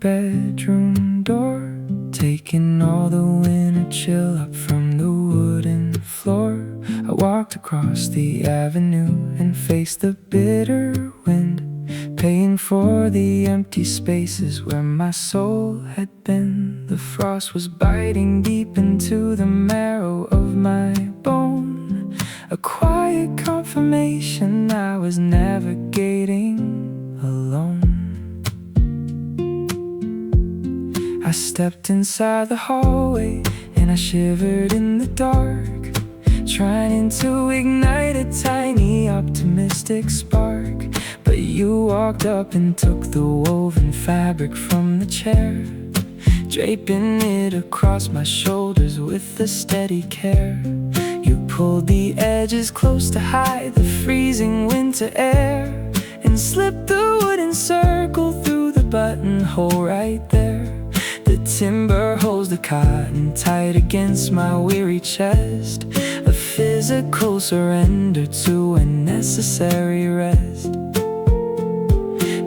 bedroom door, taking all the winter chill up from the wooden floor. I walked across the avenue and faced the bitter wind, paying for the empty spaces where my soul had been. The frost was biting deep into the marrow of my bone, a quiet confirmation I was navigating alone. I stepped inside the hallway and I shivered in the dark, trying to ignite a tiny optimistic spark. But you walked up and took the woven fabric from the chair, draping it across my shoulders with a steady care. You pulled the edges close to hide the freezing winter air, and slipped the wooden circle through the buttonhole right there. The timber holds the cotton tight against my weary chest, a physical surrender to a necessary rest.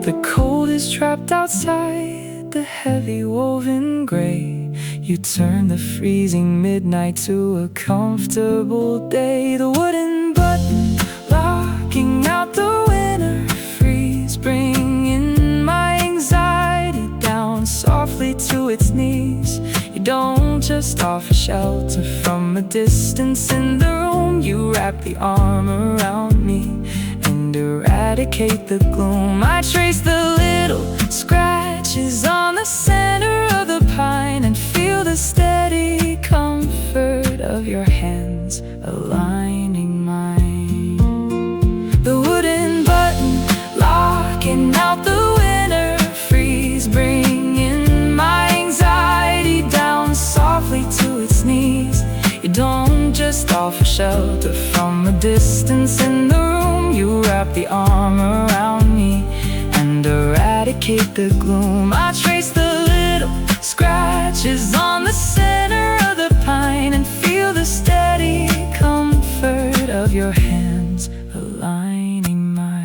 The cold is trapped outside the heavy woven gray. You turn the freezing midnight to a comfortable day. The wooden button locking out the winter freeze, bringing my anxiety down softly to its knees. You don't just offer shelter from a distance in the room, you wrap the arm around me and eradicate the gloom. I trace the little scratches on the center of the pine and feel the steady comfort of your hands aligning mine. The wooden button locking out the winter freeze, bringing my anxiety down softly to its knees. You don't just offer shelter from a distance in the room, you wrap the arm around me and eradicate the gloom. I trace the little scratches on the center of the pine and feel the steady comfort of your hands aligning mine.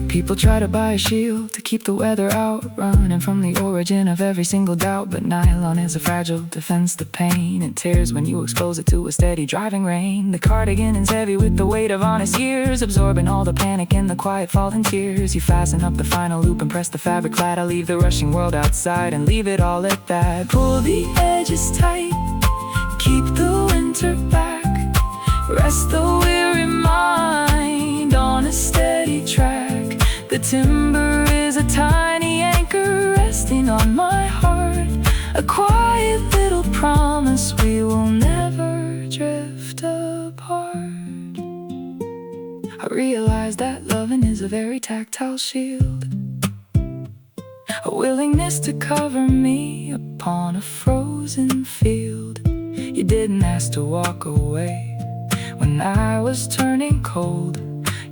People try to buy a shield to keep the weather out, running from the origin of every single doubt. But nylon is a fragile defense. The pain it tears when you expose it to a steady driving rain. The cardigan is heavy with the weight of honest years, absorbing all the panic and the quiet falling tears. You fasten up the final loop and press the fabric flat. I leave the rushing world outside and leave it all at that. Pull the edges tight, keep the winter back, rest the weary mind on a steady track. The timber is a tiny anchor resting on my heart, a quiet little promise we will never drift apart. I realize that loving is a very tactile shield, a willingness to cover me upon a frozen field. You didn't ask to walk away when I was turning cold.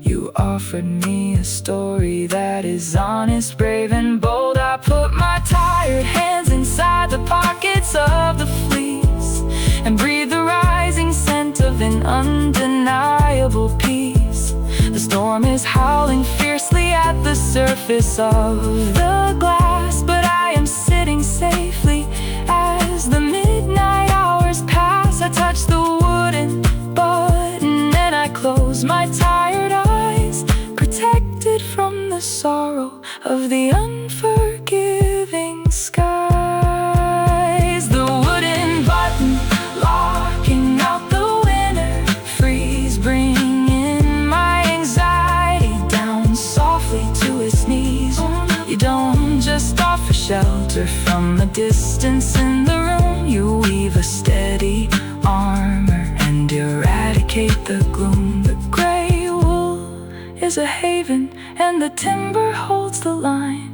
You offered me a story that is honest, brave and bold. I put my tired hands inside the pockets of the fleece and breathe the rising scent of an undeniable peace. The storm is howling fiercely at the surface of the glass, but I am sitting safely as the midnight hours pass. I touch the wooden button and I close my tired eyes, protected from the sorrow of the unforgiving skies. The wooden button locking out the winter freeze, bringing my anxiety down softly to its knees. You don't just offer shelter from a distance in the room, you weave a steady armor and eradicate the gloom. The gray wool is a haven and the timber holds the line.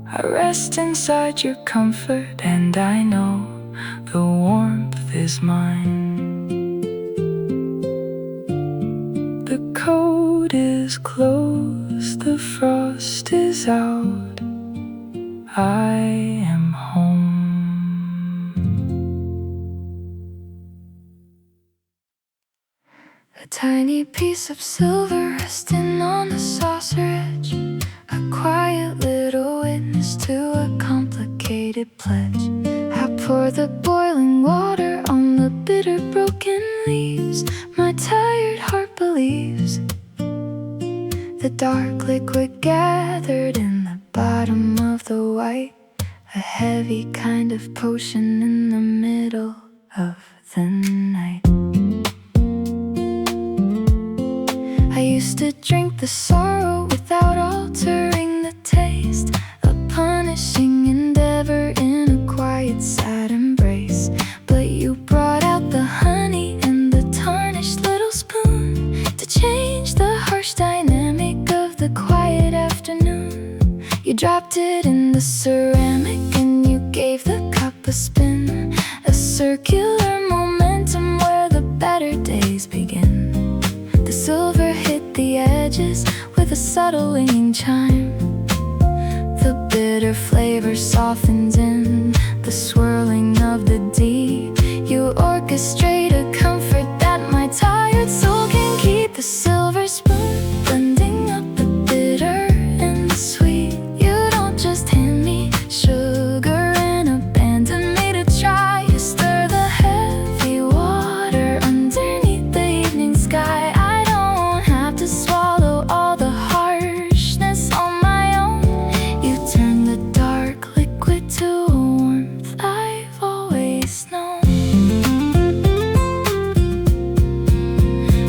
I rest inside your comfort and I know the warmth is mine. The coat is closed, the frost is out, I am home. A tiny piece of silver resting on the saucer edge, a quiet little witness to a complicated pledge. I pour the boiling water on the bitter broken leaves. My tired heart believes the dark liquid gathered in the bottom of the white, a heavy kind of potion in the middle of the night. I used to drink the sorrow without altering the taste, a punishing endeavor in a quiet sad embrace. But you brought out the honey and the tarnished little spoon to change the harsh dynamic of the quiet afternoon. You dropped it in the ceramic and you gave the cup a spin, a circular momentum where the better days begin. The silver hit the edges with a subtle ringing chime. The bitter flavor softens in the swirling of the deep. You orchestrate a comfort that my tired soul can keep. The silver spoon blending up the bitter and the sweet. You don't just hand me sugar and abandon me to try. You stir the heavy water underneath the evening sky. I don't have to swallow all the harshness on my own. You turn the dark liquid to a warmth I've always known.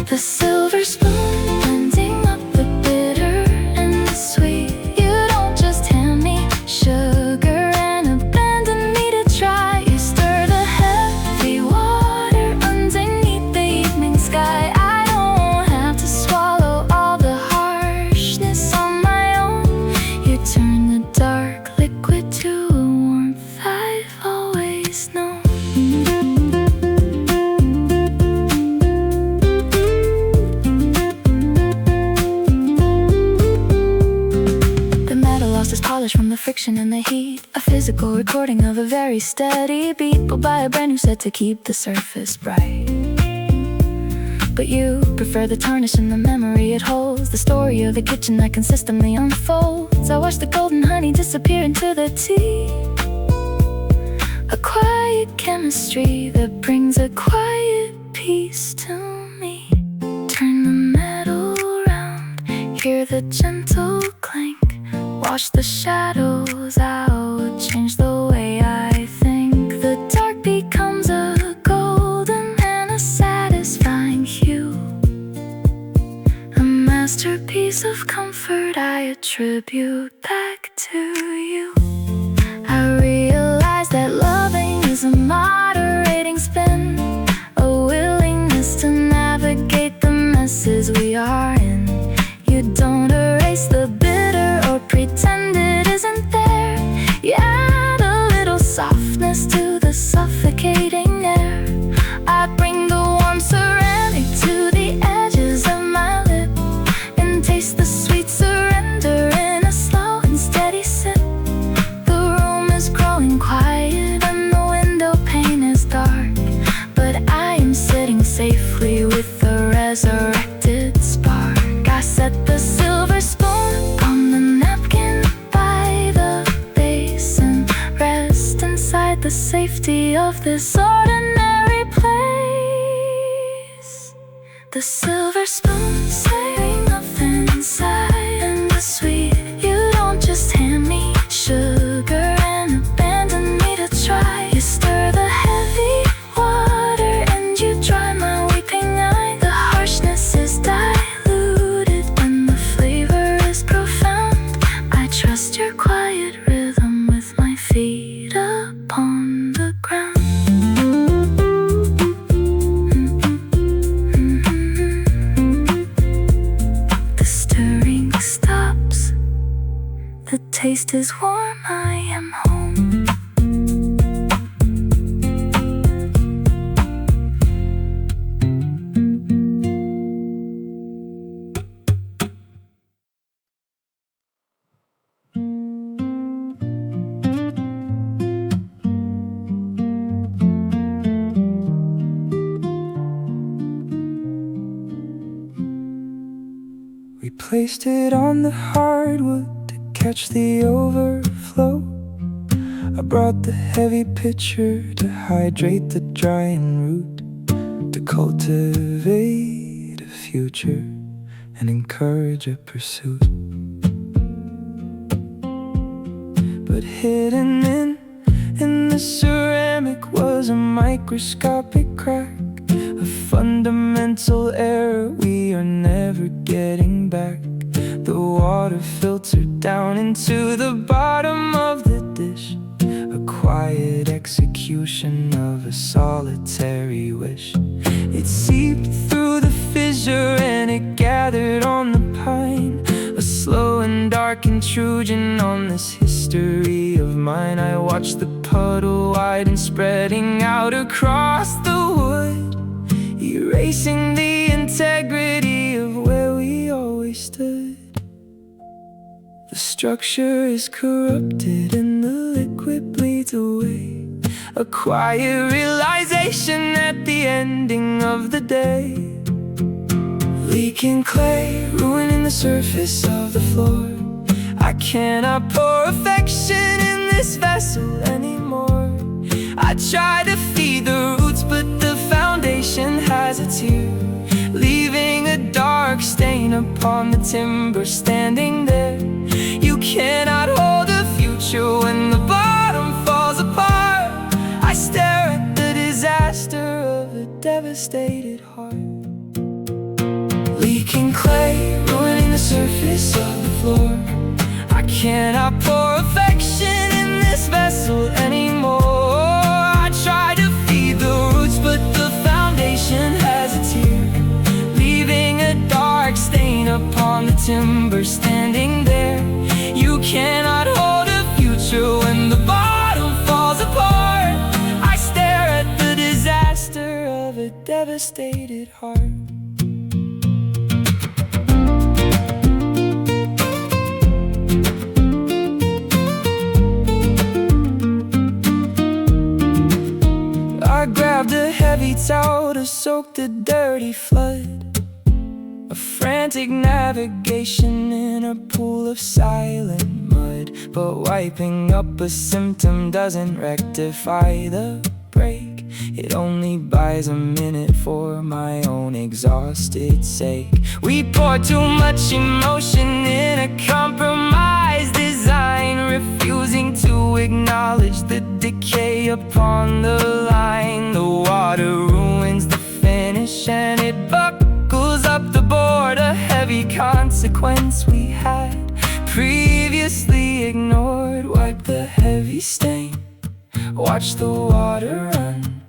The silver spoon blending up the bitter and the sweet. You don't just hand me sugar and abandon me to try. You stir the heavy water underneath the evening sky. I don't have to swallow all the harshness on my own. You turn the dark liquid to a warmth I've always known. The metal lost its polish from the friction and the heat, a physical recording of a very steady beat. We'll buy a brand new set to keep the surface bright. But you prefer the tarnish and the memory it holds, the story of a kitchen that consistently unfolds. I watch the golden honey disappear into the tea, a quiet chemistry that brings a quiet peace to me. Turn the metal around, hear the gentle clank, wash the shadows out, change the way I think. The dark becomes a golden and a satisfying hue, a masterpiece of comfort I attribute back to you. I realize that loving is a moderating spin, a willingness to navigate the messes we are in. You don't erase the bitter or pretend it isn't there. You add a little softness to the suffocating air. I bring the warm ceramic to the edges of my lip and taste the sweet surrender in a slow and steady sip. The room is growing quiet and the window pane is dark, but I am sitting safely with the resurrected spark. I set the silver spoon on the napkin by the basin, rest inside the safety of this ordinary place. The silver spoon saying nothing inside and the sweet. You don't just hand me sugar and abandon me to try. You stir the heavy water and you dry my weeping eye. The harshness is diluted when the flavor is profound. I trust your quiet rhythm with my feet upon the ground. The stirring stops, the taste is warm, I am home. placed it on the hardwood to catch the overflow. I brought the heavy pitcher to hydrate the drying root, to cultivate a future and encourage a pursuit. But hidden in the ceramic was a microscopic crack, a fundamental error we are never getting back. The water filtered down into the bottom of the dish, a quiet execution of a solitary wish. It seeped through the fissure and it gathered on the pine, a slow and dark intrusion on this history of mine. I watched the puddle widen, spreading out across the wood, erasing the integrity of where we always stood. The structure is corrupted and the liquid bleeds away, a quiet realization at the ending of the day. Leaking clay, ruining the surface of the floor. I cannot pour affection in this vessel anymore. I try to feed the roots, but the foundation has a tear, leaving a dark stain upon the timber standing there. You cannot hold a future when the bottom falls apart. I stare at the disaster of a devastated heart. Leaking clay, ruining the surface of the floor. I cannot pour affection in this vessel anymore. I try to feed the roots, but the foundation has a tear, leaving a dark stain upon the timber standing there. You cannot hold a future when the bottom falls apart. I stare at the disaster of a devastated heart. I grabbed a heavy towel to soak the dirty flood, a frantic navigation in a pool of silent mud. But wiping up a symptom doesn't rectify the break. It only buys a minute for my own exhausted sake. We pour too much emotion in a compromised design, refusing to acknowledge the decay upon the line. The water ruins the finish and it buckles up the board, a heavy consequence we had previously ignored. Wipe the heavy stain, watch the water run,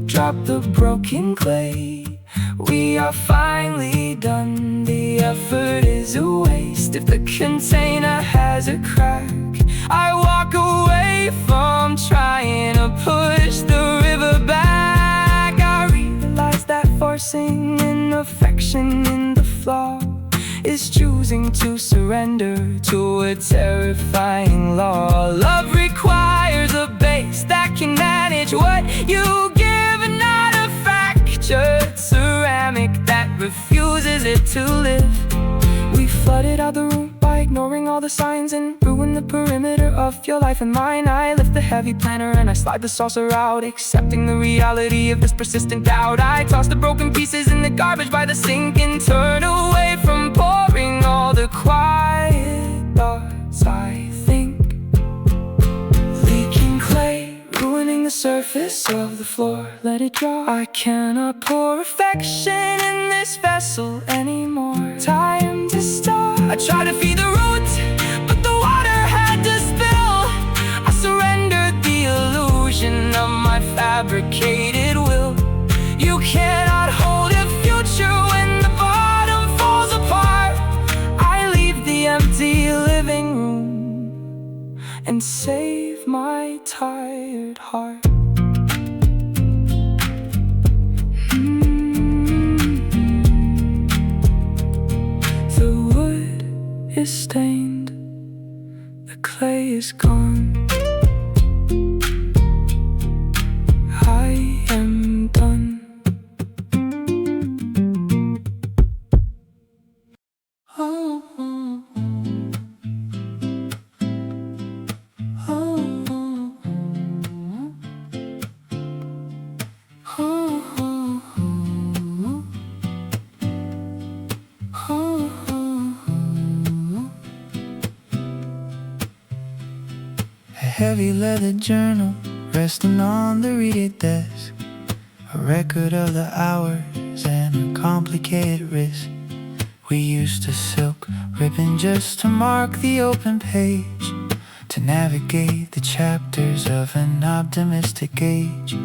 drop the broken clay. We are finally done. The effort is a waste if the container has a crack. I walk away from trying to push the river back. I realize that forcing an affection in the flaw is choosing to surrender to a terrifying law. Love requires a base that can manage what you give, and not a fractured ceramic that refuses it to live. We flooded out the room by ignoring all the signs and ruined the perimeter of your life and mine. I lift the heavy planner and I slide the saucer out, accepting the reality of this persistent doubt. I toss the broken pieces in the garbage by the sink and turn away from pouring all the quiet thoughts I think. Leaking clay, ruining the surface of the floor. Let it dry. I cannot pour affection in this vessel anymore. Time to stop. I try to feed the roots, but the water had to spill. I surrendered the illusion of my fabricated will. You cannot hold a future when the bottom falls apart. I leave the empty living room and save my tired heart. The wood is stained, the clay is gone. I am done. Oh. heavy leather journal resting on the reading desk, a record of the hours and a complicated wrist. We used a silk ribbon just to mark the open page, to navigate the chapters of an optimistic age.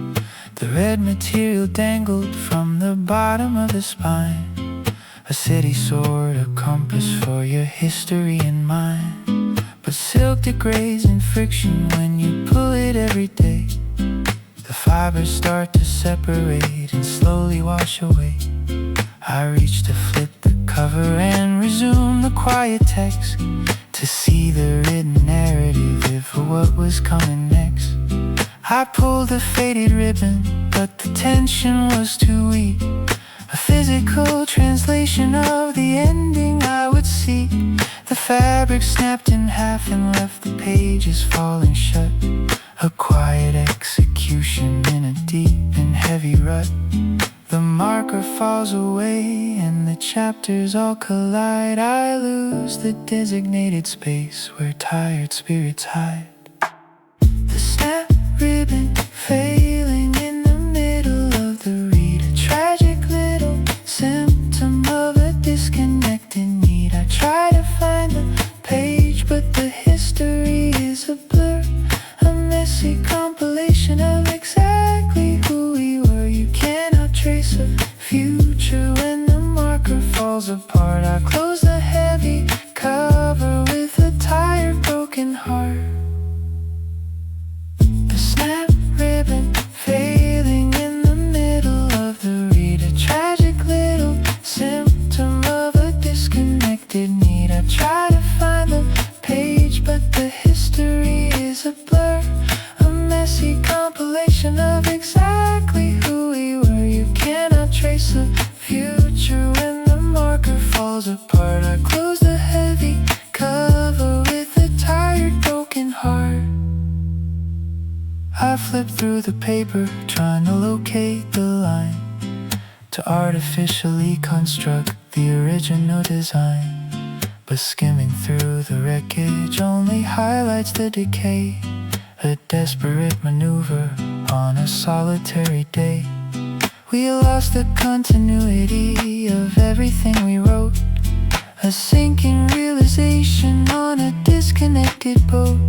The red material dangled from the bottom of the spine, a city sword, a compass for your history and mine. But silk degrades in friction when you pull it every day. The fibers start to separate and slowly wash away. I reach to flip the cover and resume the quiet text, to see the written narrative of what was coming next. I pulled the faded ribbon, but the tension was too weak, a physical translation of the ending I would seek. The fabric snapped in half and left the pages falling shut, a quiet execution in a deep and heavy rut. The marker falls away and the chapters all collide. I lose the designated space where tired spirits hide. The snap ribbon failing in the middle of the read, a tragic little symptom of a disconnected need. I try to find the page, but the history is a blur, a messy compilation of exactly who we were. You cannot trace a future when the marker falls apart. I close the heavy cover with a tired, broken heart. The snap ribbon failing in the middle of the read, a tragic little symptom of a disconnected need. I try to find the page, but the history is a blur, a messy compilation of exactly who we were. You cannot trace a future when the marker falls apart. I close the heavy cover with a tired, broken heart. I flip through the paper, trying to locate the line, to artificially construct the original design. But skimming through the wreckage only highlights the decay, a desperate maneuver on a solitary day. We lost the continuity of everything we wrote, a sinking realization on a disconnected boat.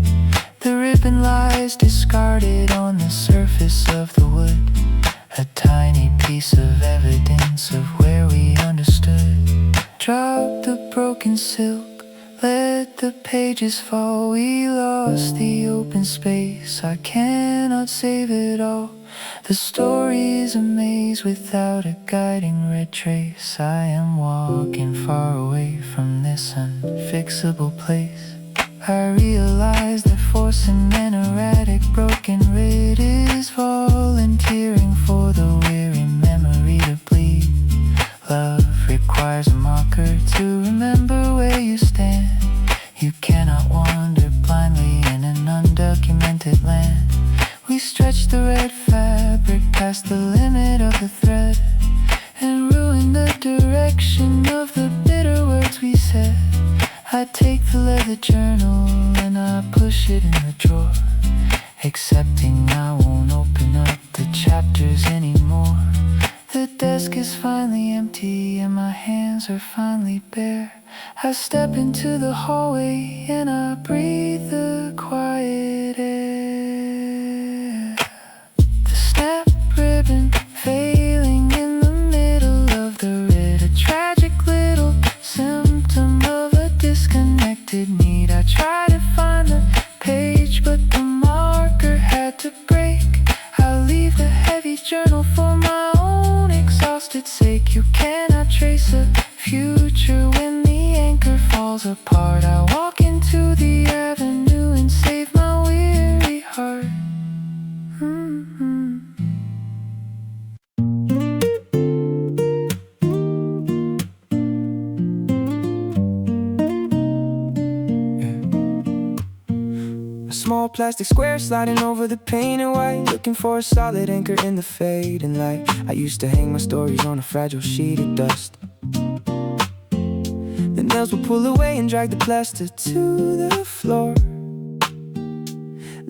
The ribbon lies discarded on the surface of the wood, a tiny piece of evidence of where we understood. Drop the broken silk, let the pages fall. We lost the open space, I cannot save it all. The story is a maze without a guiding red trace. I am walking far away from this unfixable place. I realize that forcing an erratic broken writ is volunteering for the weary memory to bleed. Love requires a marker to remember where you stand. You cannot wander blindly in an undocumented land. We stretch the red fabric past the limit of the thread, and ruin the direction of the bitter words we said. I take the leather journal and I push it in the drawer, accepting I won't open up the chapters anymore. The desk is finally empty and my hands are finally bare. I step into the hallway and I breathe the quiet air. The snap ribbon failing in the middle of the red, a tragic little symptom of a disconnected need. I try to find the page, but the marker had to break. I leave the heavy journal for my own exhausted sake. You cannot trace a future when the anchor falls apart. I walk into the avenue and save my weary heart. Small plastic square sliding over the painted white, looking for a solid anchor in the fading light. I used to hang my stories on a fragile sheet of dust. The nails would pull away and drag the plaster to the floor,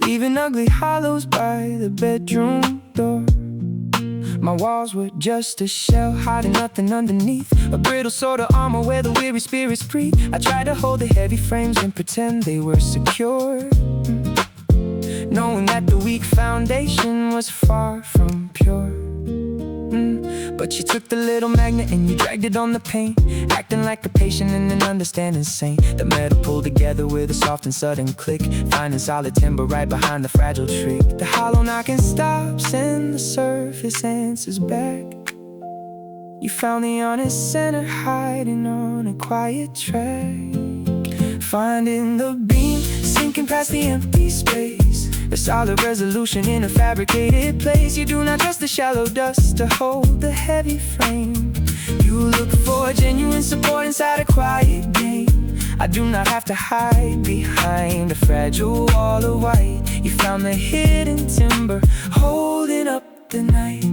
leaving ugly hollows by the bedroom door. My walls were just a shell, hiding nothing underneath. A brittle sort of armor where the weary spirits breathe. I tried to hold the heavy frames and pretend they were secure, knowing that the weak foundation was far from pure. But you took the little magnet and you dragged it on the paint, acting like a patient and an understanding saint. The metal pulled together with a soft and sudden click, finding solid timber right behind the fragile tree. The hollow knocking stops and the surface answers back. You found the honest center hiding on a quiet track, finding the beam sinking past the empty space. A solid resolution in a fabricated place. You do not trust the shallow dust to hold the heavy frame. You look for genuine support inside a quiet game. I do not have to hide behind a fragile wall of white. You found the hidden timber holding up the night,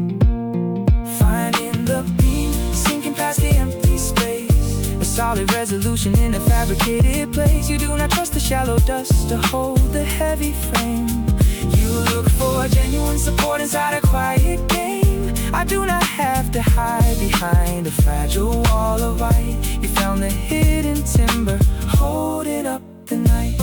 finding the beam sinking past the empty space. A solid resolution in a fabricated place. You do not trust the shallow dust to hold the heavy frame. You look for genuine support inside a quiet game. I do not have to hide behind a fragile wall of white. You found the hidden timber holding up the night.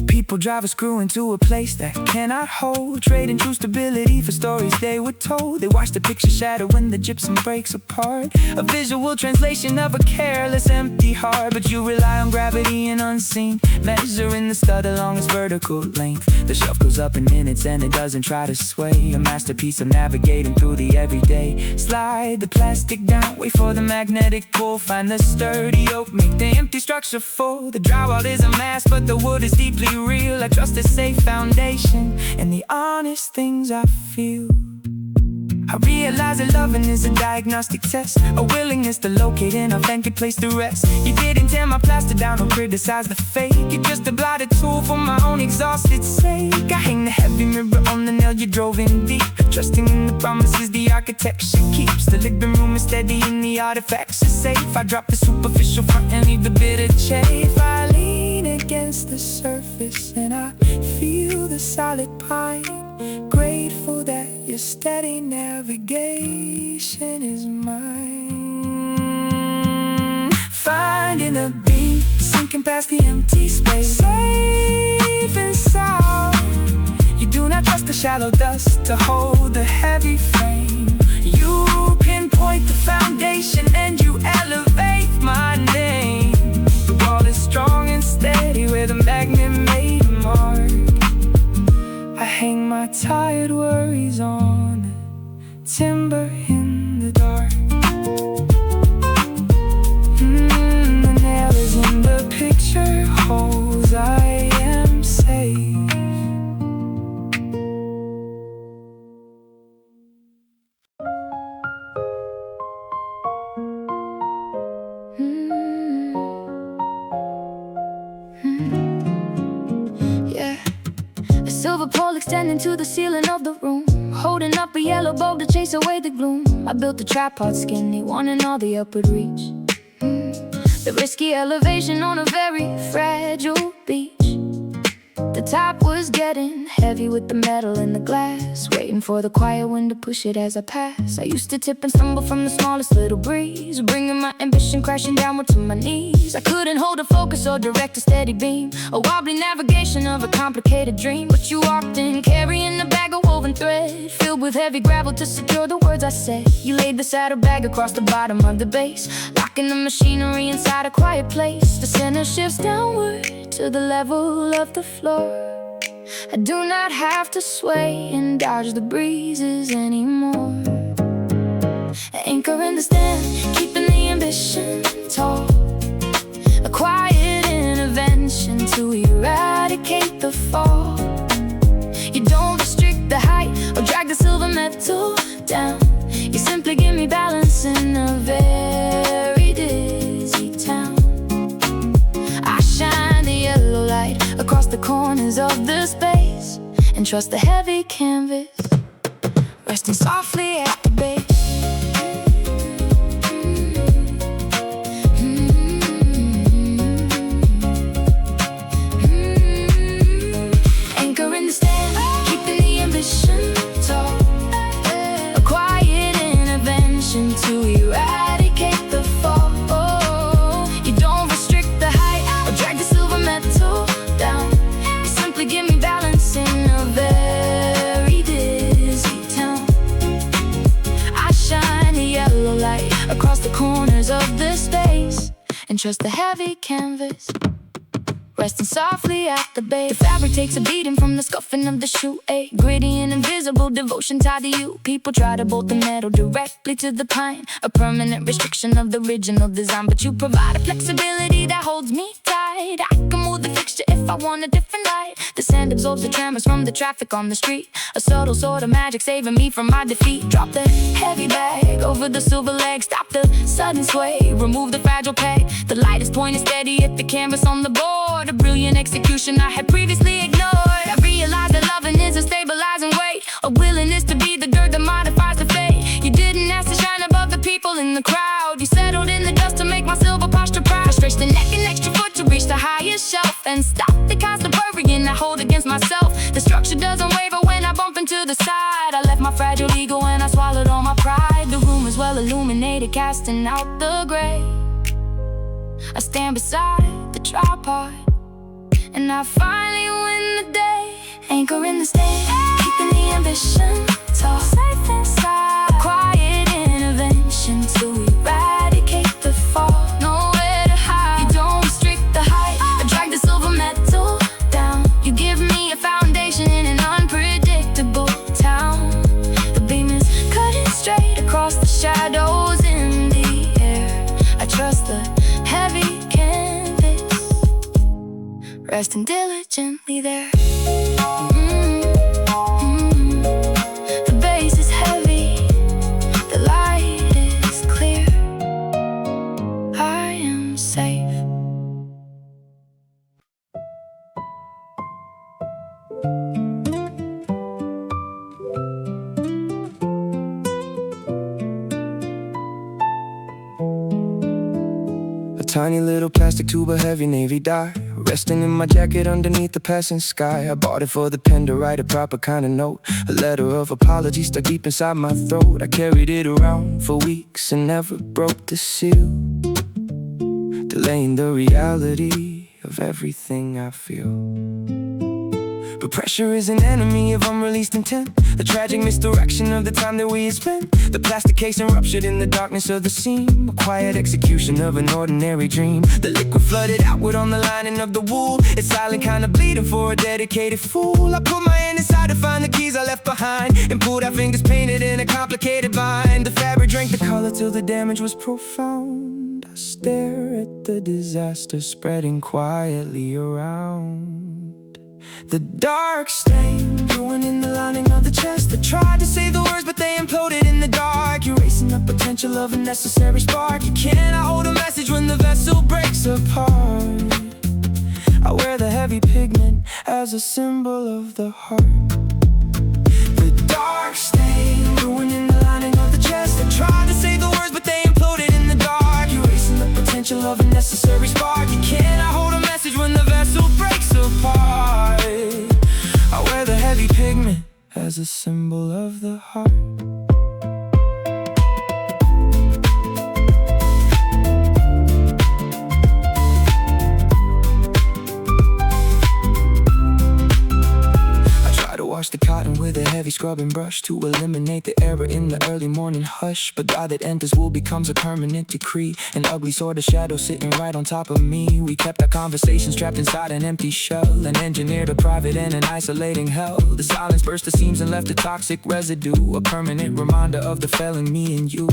People drive a screw into a place that cannot hold, trading true stability for stories they were told. They watch the picture shatter when the gypsum breaks apart, a visual translation of a careless empty heart. But you rely on gravity and unseen, measuring the stud along its vertical length. The shelf goes up in minutes and it doesn't try to sway, a masterpiece of navigating through the everyday. Slide the plastic down, wait for the magnetic pull, find the sturdy oak, make the empty structure full. The drywall is a mask but the wood is deeply real. I trust a safe foundation and the honest things I feel. I realize that loving is a diagnostic test, a willingness to locate an authentic place to rest. You didn't tear my plaster down or criticize the fake. You're just a blotted tool for my own exhausted sake. I hang the heavy mirror on the nail you drove in deep, trusting in the promises the architecture keeps. The living room is steady and the artifacts are safe. I drop the superficial front and leave the bitter chafe. I lean against the surface and I feel the solid pine, grateful that your steady navigation is mine. Finding a beam, sinking past the empty space, safe and sound. You do not trust the shallow dust to hold the heavy frame. You pinpoint the foundation and you elevate my name. The wall is strong and steady where the magnet made a mark. I hang my tired worries on timber in the dark. The nail is in the picture holes, I am safe. Silver pole extending to the ceiling of the room, holding up a yellow bulb to chase away the gloom. I built a tripod skinny, wanting all the upward reach. The risky elevation on a very fragile beach. The top was getting heavy with the metal in the glass, waiting for the quiet wind to push it as I pass. I used to tip and stumble from the smallest little breeze, bringing my ambition crashing downward to my knees. I couldn't hold a focus or direct a steady beam, a wobbly navigation of a complicated dream. But you walked in carrying a bag of woven thread, filled with heavy gravel to secure the words I said. You laid the saddlebag across the bottom of the base, locking the machinery inside a quiet place. The center shifts downward to the level of the floor. I do not have to sway and dodge the breezes anymore. An anchor in the stand, keeping the ambition tall. A quiet intervention to eradicate the fall. You don't restrict the height or drag the silver metal down. You simply give me balance in a very dizzy town. I shine the yellow light across the corners of the space and trust the heavy canvas resting softly at the base. can trust the heavy canvas resting softly at the base. The fabric takes a beating from the scuffing of the shoe. A gritty and invisible devotion tied to you. People try to bolt the metal directly to the pine, a permanent restriction of the original design. But you provide a flexibility that holds me tight. I can move the fixture if I want a different light. The sand absorbs the tremors from the traffic on the street. A subtle sort of magic saving me from my defeat. Drop the heavy bag over the silver leg. Stop the sudden sway, remove the fragile peg. The light is pointed steady at the canvas on the board. A brilliant execution I had previously ignored. I realized that loving is a stabilizing weight, a willingness to be the gird that modifies the fate. You didn't ask to shine above the people in the crowd. You settled in the dust to make my silver posture proud. I stretched the neck an extra foot to reach the highest shelf and stop the constant worrying I hold against myself. The structure doesn't waver when I bump into the side. I left my fragile ego and I swallowed all my pride. The room is well illuminated, casting out the gray. I stand beside the tripod and I finally win the day. Anchor in the stand, keeping the ambition tall. Safe inside, a quiet intervention to eradicate the fall. Nowhere to hide, you don't restrict the height. I drag the silver metal down. You give me a foundation in an unpredictable town. The beam is cutting straight across the shadows in the air. I trust the heavy canvas resting diligently there. The base is heavy, the light is clear. I am safe. A tiny little plastic tube of heavy navy dye, resting in my jacket underneath the passing sky. I bought it for the pen to write a proper kind of note, a letter of apology stuck deep inside my throat. I carried it around for weeks and never broke the seal, delaying the reality of everything I feel. But pressure is an enemy of unreleased intent, the tragic misdirection of the time that we had spent. The plastic casing ruptured in the darkness of the seam, a quiet execution of an ordinary dream. The liquid flooded outward on the lining of the wool, its silent kind of bleeding for a dedicated fool. I put my hand inside to find the keys I left behind and pulled out fingers painted in a complicated bind. The fabric drank the color till the damage was profound. I stare at the disaster spreading quietly around. The dark stain growing in the lining of the chest. I tried to say the words but they imploded in the dark, erasing the potential of a necessary spark. You cannot hold a message when the vessel breaks apart. I wear the heavy pigment as a symbol of the heart. The dark stain growing in the lining of the chest. I tried to say the words but they imploded in the dark, erasing the potential of a necessary spark. You cannot hold a message when the vessel breaks apart. I wear the heavy pigment as a symbol of the heart. Wash the cotton with a heavy scrubbing brush to eliminate the error in the early morning hush. But God that enters wool becomes a permanent decree, an ugly sort of shadow sitting right on top of me. We kept our conversations trapped inside an empty shell and engineered a private and an isolating hell. The silence burst the seams and left a toxic residue, a permanent reminder of the failing me and you.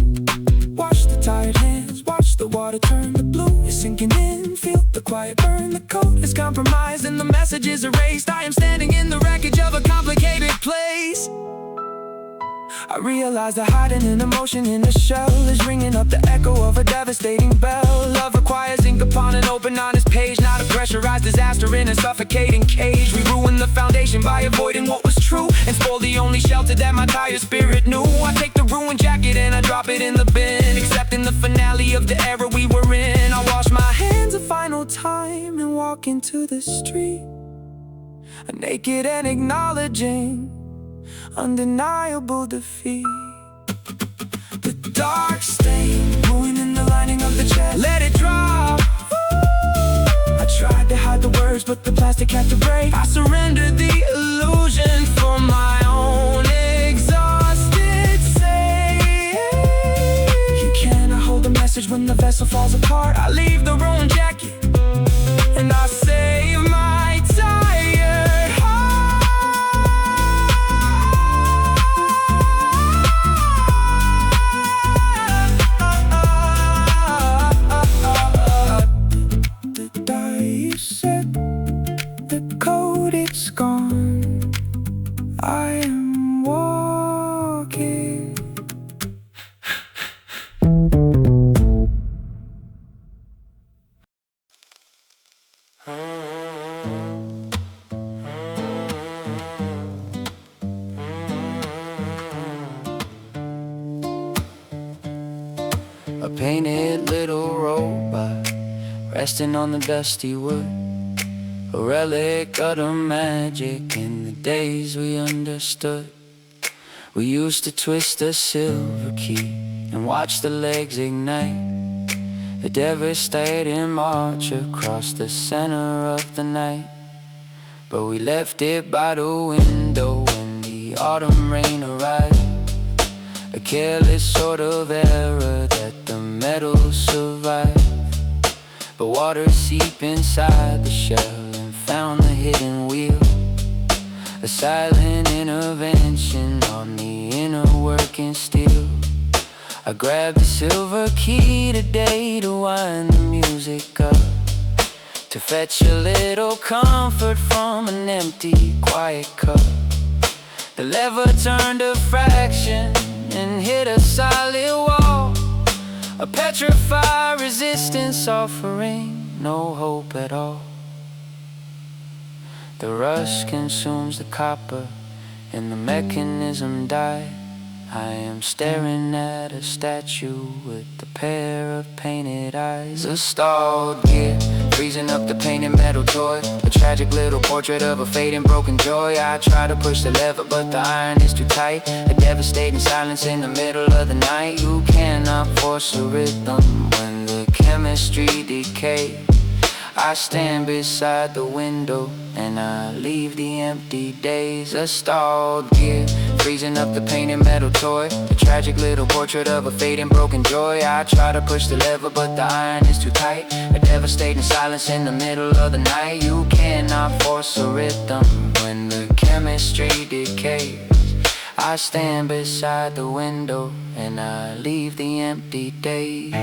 Wash the tired hands, watch the water turn the blue. It's sinking in, feel the quiet burn. The coat is compromised and the message is erased. I am standing in the wreckage of a complicated place. I realize that hiding an emotion in a shell is ringing up the echo of a devastating bell. Love requires ink upon an open, honest page, not a pressurized disaster in a suffocating cage. We ruin the foundation by avoiding what was true and spoil the only shelter that my tired spirit knew. I take the ruined jacket and I drop it in the bin, accepting the finale of the era we were in. I wash my hands a final time and walk into the street, naked and acknowledging undeniable defeat. The dark stain ruining the lining of the chest. Let it drop. I tried to hide the words but the plastic had to break. I surrendered the illusion for my own exhausted sake. You cannot hold a message when when the vessel falls apart. I leave the ruined jacket and I save my tired heart. The die you set, the code it's gone. I am walking. A painted little robot resting on the dusty wood, a relic of the magic in the days we understood. We used to twist a silver key and watch the legs ignite, a devastating march across the center of the night. But we left it by the window when the autumn rain arrived, a careless sort of error that the metal survived. But water seeped inside the shell and found the hidden wheel, a silent intervention on the inner working steel. I grabbed the silver key today to wind the music up, to fetch a little comfort from an empty, quiet cup. The lever turned a fraction and hit a solid wall, a petrified resistance offering no hope at all. The rust consumes the copper and the mechanism died. I am staring at a statue with a pair of painted eyes, a stalled gear freezing up the painted metal toy, a tragic little portrait of a fading broken joy. I try to push the lever but the iron is too tight, a devastating silence in the middle of the night. You cannot force a rhythm when the chemistry decays. I stand beside the window and I leave the empty days, a stalled gear freezing up the painted metal toy, a tragic little portrait of a fading broken joy. I try to push the lever but the iron is too tight, a devastating silence in the middle of the night. You cannot force a rhythm when the chemistry decays. I stand beside the window and I leave the empty days.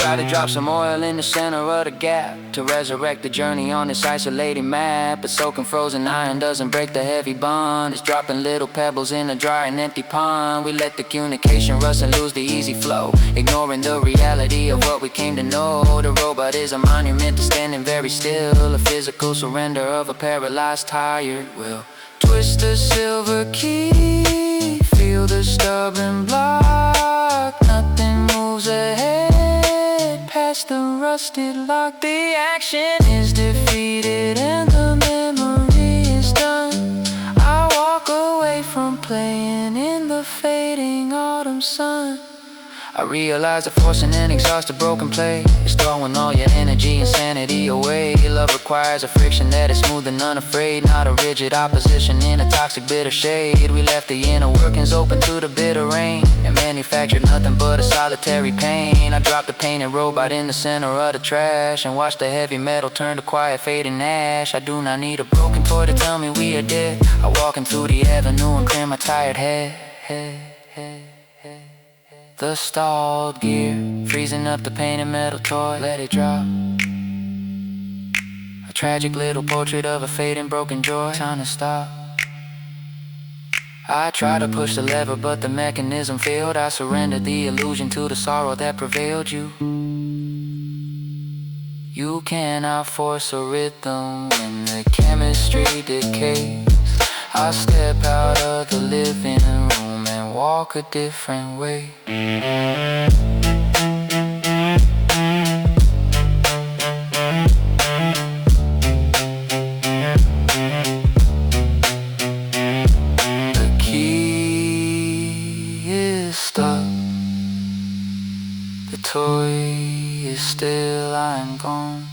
Try to drop some oil in the center of the gap to resurrect the journey on this isolated map, but soaking frozen iron doesn't break the heavy bond. It's dropping little pebbles in a dry and empty pond. We let the communication rust and lose the easy flow, ignoring the reality of what we came to know. The robot is a monument to standing very still, a physical surrender of a paralyzed tired will. Twist the silver key, feel the stubborn block, nothing moves ahead past the rusted lock. The action is defeated and the memory is done. I walk away from playing in the fading autumn sun. I realize that forcing and exhaust a broken play is throwing all your energy and sanity away. Love requires a friction that is smooth and unafraid, not a rigid opposition in a toxic bitter shade. We left the inner workings open to the bitter rain and manufactured nothing but a solitary pain. I dropped the painted robot in the center of the trash and watched the heavy metal turn to quiet fading ash. I do not need a broken toy to tell me we are dead. I walk in through the avenue and clear my tired head. The stalled gear, freezing up the painted metal toy, let it drop. A tragic little portrait of a fading broken joy, time to stop. I try to push the lever but the mechanism failed. I surrendered the illusion to the sorrow that prevailed. You cannot force a rhythm when the chemistry decays. I step out of the living room and walk a different way. The key is stuck, the toy is still, I'm gone.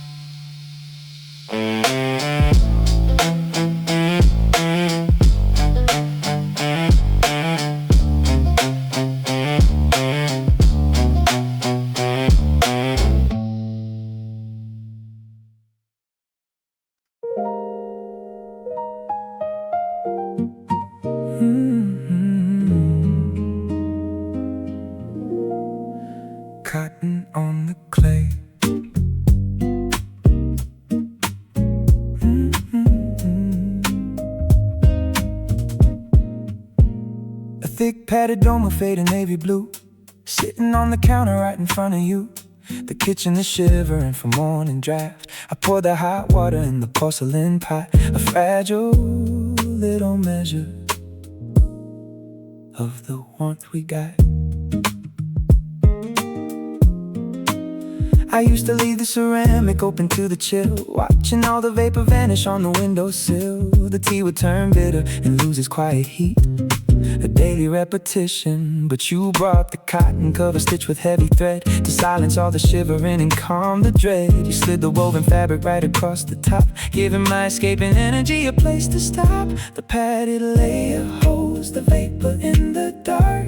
cotton on the clay. A thick padded dome of faded navy blue, sitting on the counter right in front of you. The kitchen is shivering from morning draft. I pour the hot water in the porcelain pot, a fragile little measure of the warmth we got. I used to leave the ceramic open to the chill, watching all the vapor vanish on the windowsill. The tea would turn bitter and lose its quiet heat, a daily repetition. But you brought the cotton cover stitched with heavy thread to silence all the shivering and calm the dread. You slid the woven fabric right across the top, giving my escaping energy a place to stop. The padded layer holds the vapor in the dark,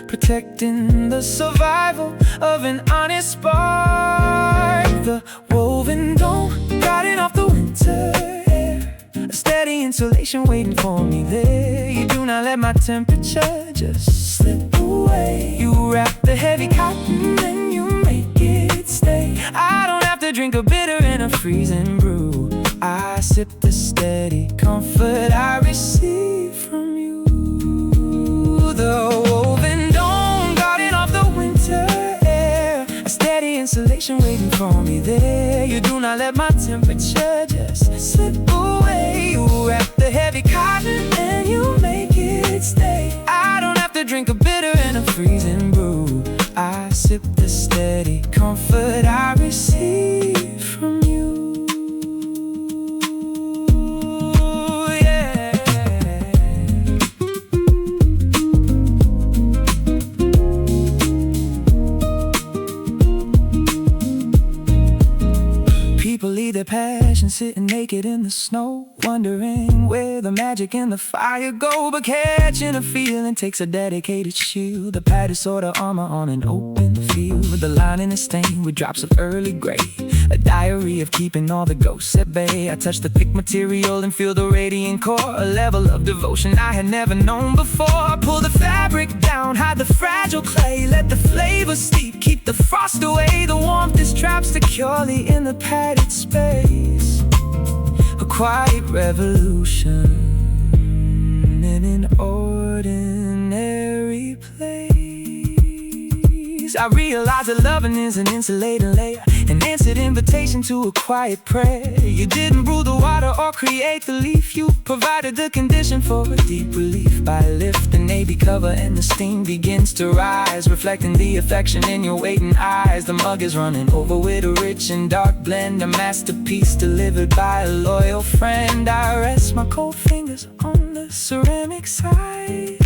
protecting the survival of an honest spark. The woven dome guarding off the winter air, a steady insulation waiting for me there. You do not let my temperature just slip away. You wrap the heavy cotton and you make it stay. I don't have to drink a bitter and a freezing brew. I sip the steady comfort I receive from you. The woven dome guarding off the winter air, a steady insulation waiting for me there. You do not let my temperature just slip away. You wrap the heavy cotton and you make it stay. I don't have to drink a bitter and a freezing brew. I sip the steady comfort I receive from you. People leave their passion sitting naked in the snow, wondering where the magic and the fire go. But catching a feeling takes a dedicated shield, a padded sort of armor on an open field. With the lining is stained with drops of early gray, a diary of keeping all the ghosts at bay. I touch the thick material and feel the radiant core, a level of devotion I had never known before. I pull the fabric down, hide the fragile clay, let the flavor steep, keep the frost away. The warmth is trapped securely in the padded space, a quiet revolution in an ordinary place. I realize that loving is an insulating layer, an answered invitation to a quiet prayer. You didn't brew the water or create the leaf, you provided the condition for a deep relief. By lifting navy cover and the steam begins to rise, reflecting the affection in your waiting eyes. The mug is running over with a rich and dark blend, a masterpiece delivered by a loyal friend. I rest my cold fingers on the ceramic side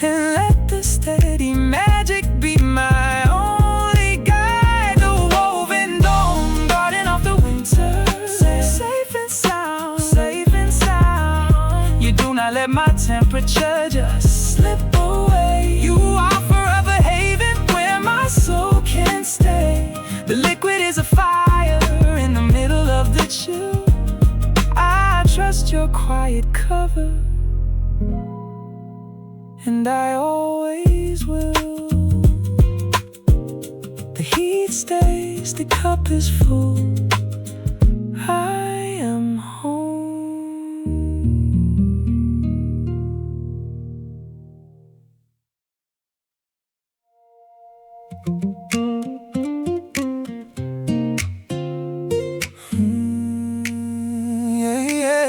and let the steady magic be my only guide. The woven dome guarding off the winter, safe and sound, safe and sound. You do not let my temperature just slip away. You are forever haven where my soul can stay. The liquid is a fire in the middle of the chill. I trust your quiet cover, and I always will. The heat stays, the cup is full. I am home. Yeah, yeah.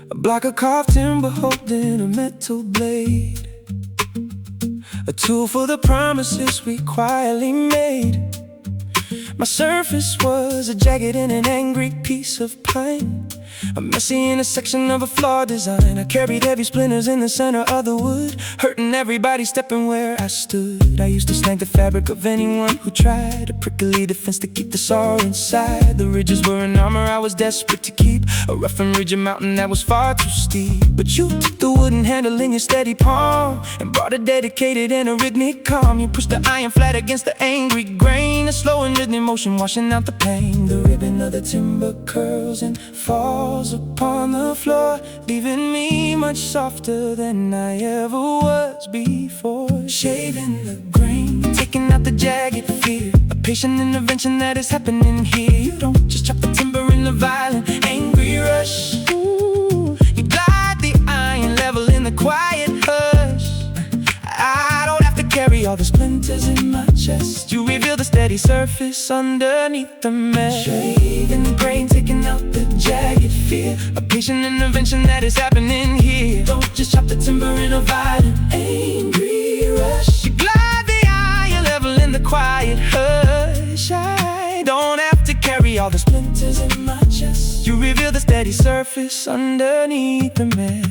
A block of carved timber holding a metal blade, a tool for the promises we quietly made. My surface was a jagged and an angry piece of pine, A messy intersection of a flawed design. I carried heavy splinters in the center of the wood, hurting everybody stepping where I stood. I used to snag the fabric of anyone who tried, a prickly defense to keep the sorrow inside. The ridges were an armor I was desperate to keep, a rough and rigid mountain that was far too steep. But you took the wooden handle in your steady palm and brought a dedicated and a rhythmic calm. You pushed the iron flat against the angry grain, a slow and rhythmic motion washing out the pain. The ribbon of the timber curls and falls upon the floor, leaving me much softer than I ever was before. Shaving the grain, taking out the jagged fear, a patient intervention that is happening here. You don't just chop the timber in a violent, angry rush. Ooh, you glide the iron level in the quiet hush. I don't have to carry all the splinters in my chest. You reveal the steady surface underneath the mesh. Shaving the grain, taking out the jagged fear, a patient intervention that is happening here. Don't just chop the timber in a violent, angry rush. You glide the iron level in the quiet hush. I don't have to carry all the splinters in my chest. You reveal the steady surface underneath the mess.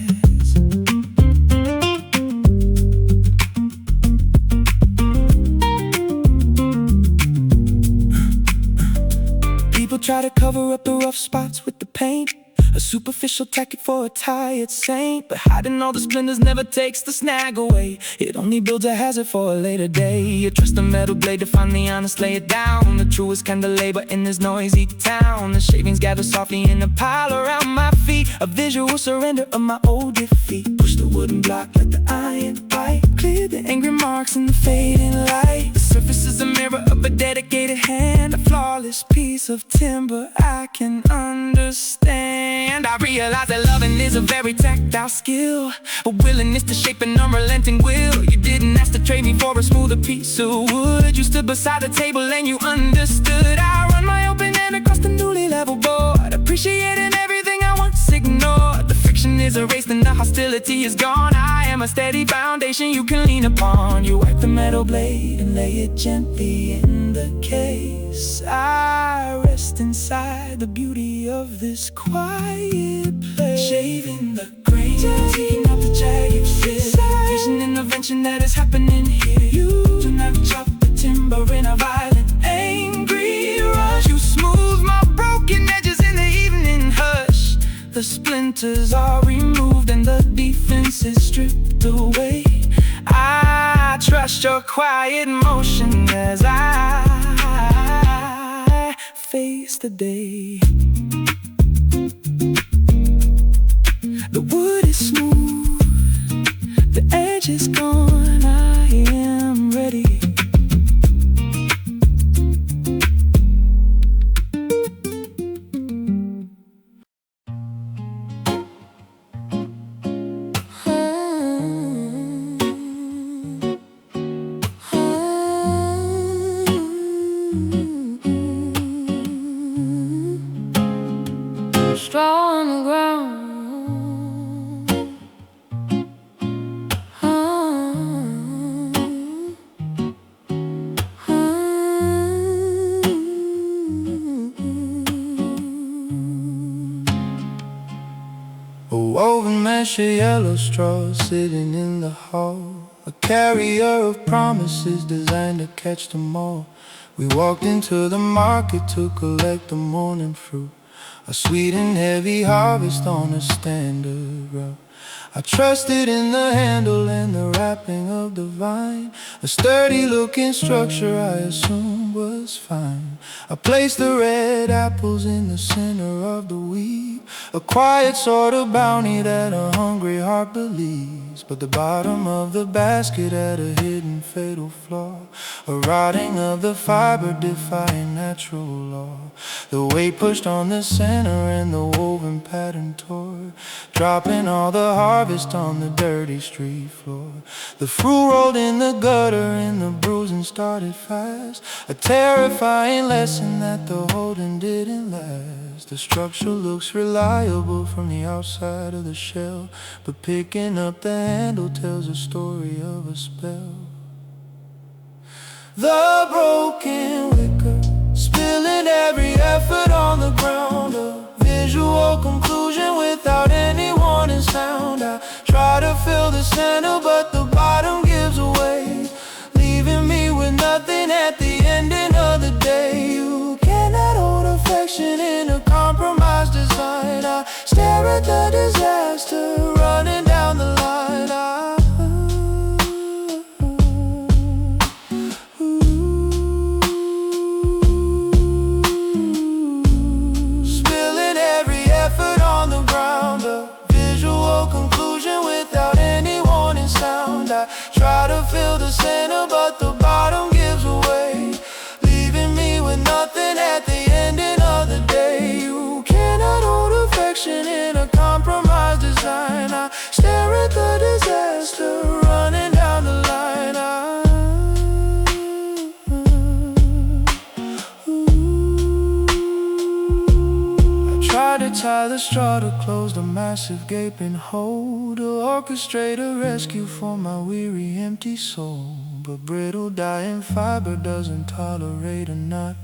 People try to cover up the rough spots with the paint, a superficial tactic for a tired saint. But hiding all the splinters never takes the snag away. It only builds a hazard for a later day. You trust the metal blade to finally honest lay it down, the truest kind of labor in this noisy town. The shavings gather softly in a pile around my feet, a visual surrender of my old defeat. Push the wooden block, let the iron bite, clear the angry marks in the fading light. The surface is a mirror of a dedicated hand, a flawless piece of timber I can understand. I realize that loving is a very tactile skill, a willingness to shape an unrelenting will. You didn't ask to trade me for a smoother piece of wood. You stood beside the table and you understood. I run my open hand across the newly leveled board, appreciating everything I once ignored. The friction is erased and the hostility is gone. I am a steady foundation you can lean upon. You wipe the metal blade and lay it gently in the case. I rest inside the beauty of this quiet place. Shaving the grain, taking out the jagged fit, vision intervention that is happening here. You do not chop the timber in a violent, angry rush. You smooth my broken edges in the evening hush. The splinters are removed and the defense is stripped away. I trust your quiet motion as I face the day. The wood is smooth, the edge is gone, I am ready. Straw on the ground. A woven mesh of yellow straw sitting in the hall, a carrier of promises designed to catch them all. We walked into the market to collect the morning fruit, a sweet and heavy harvest on a standard route. I trusted in the handle and the wrapping of the vine, a sturdy looking structure I assumed was fine. I placed the red apples in the center of the weave, a quiet sort of bounty that a hungry heart believes. But the bottom of the basket had a hidden fatal flaw, a rotting of the fiber defying natural law. The weight pushed on the center and the woven pattern tore, dropping all the harvest on the dirty street floor. The fruit rolled in the gutter and the bruising started fast, a terrifying lesson that the holding didn't last. The structure looks reliable from the outside of the shell, but picking up the handle tells a story of a spell. The broken wicker, spilling every effort on the ground, a visual conclusion sound. I try to fill the center, but the bottom gives away, leaving me with nothing at the ending of the day. You cannot hold affection in a compromised design. I stare at the disaster running down the line. Spilling every effort on the ground, a visual conclusion without any warning sound. I try to fill the center, but the bottom gives away, leaving me with nothing at the ending of the day. You cannot hold affection in a compromised design. I stare at the disaster running down the line. I try to tie the straw to close the massive gaping hole, to orchestrate a rescue for my weary empty soul. But brittle dying fiber doesn't tolerate a knot.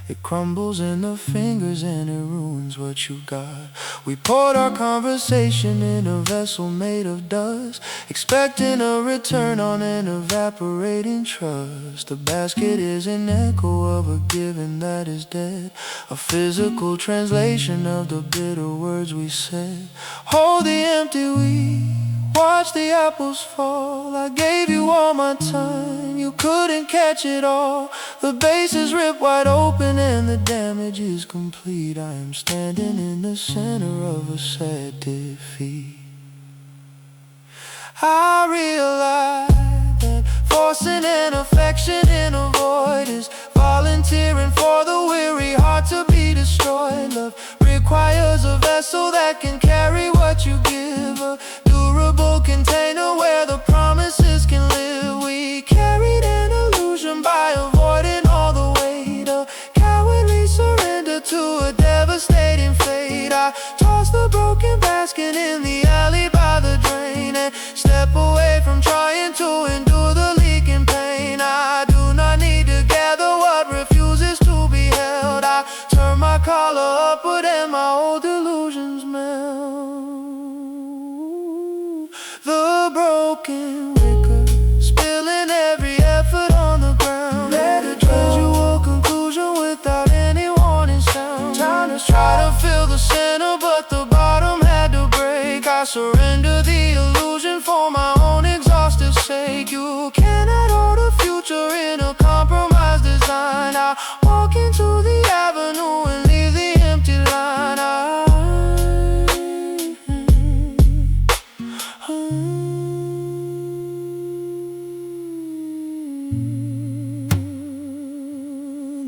It crumbles in the fingers and it ruins what you got. We poured our conversation in a vessel made of dust, expecting a return on an evaporating trust. The basket is an echo of a given that is dead, a physical translation of the bitter words we said. Hold the empty we watch the apples fall. I gave you all my time, you couldn't catch it all. The base is ripped wide open and the damage is complete. I am standing in the center of a sad defeat. I realize that forcing an affection in a void is volunteering for the weary heart to be destroyed. Love requires a vessel that can carry what you give, a durable container where the promises can live. We carried an illusion by avoiding all the weight, a cowardly surrender to a devastating fate. I toss the broken basket in the alley by the drain and step away from trying to endure the leaking pain. I do not need to gather what refuses to be held. I turn my collar upward and my old illusions melt. The broken wicker, spilling every effort on the ground. Let it visual conclusion without any warning sound. Time to try to fill the center, but the bottom had to break. I surrender the illusion for my own exhaustive sake. You cannot hold a future in a compromised design. I walk into the avenue and leave the empty line.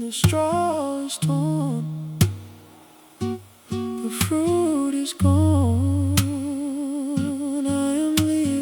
The straw is torn, the fruit is gone. I am leaving.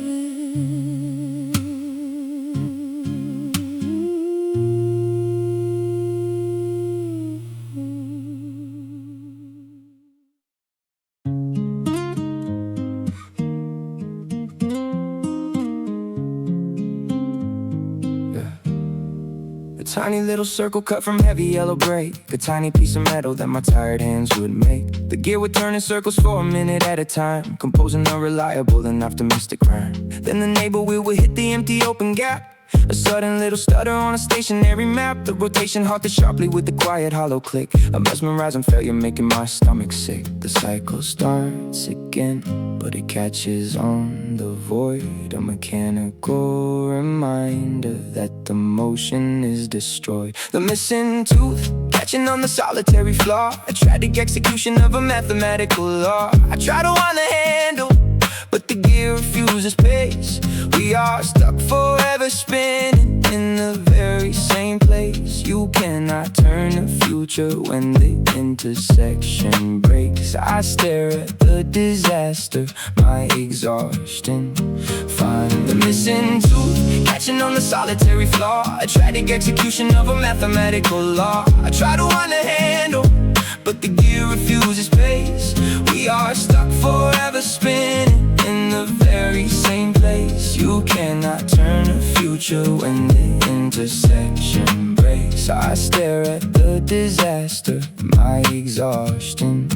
A tiny little circle cut from heavy yellow braid, a tiny piece of metal that my tired hands would make. The gear would turn in circles for a minute at a time, composing a reliable and optimistic rhyme. Then the neighbor wheel would hit the empty open gap, a sudden little stutter on a stationary map. The rotation halted sharply with the quiet hollow click, a mesmerizing failure making my stomach sick. The cycle starts again, but it catches on the void, a mechanical reminder that the motion is destroyed. The missing tooth, catching on the solitary flaw, a tragic execution of a mathematical law. I try to wind the handle, but the gear refuses pace. We are stuck forever spinning in the very same place. You cannot turn the future when the intersection breaks. I stare at the disaster, my exhaustion. Find the missing tooth, catching on the solitary flaw, a tragic execution of a mathematical law. I try to wind the handle, but the gear refuses pace. We are stuck forever spinning in the very same place. You cannot turn the future when the intersection breaks. I stare at the disaster, my exhaustion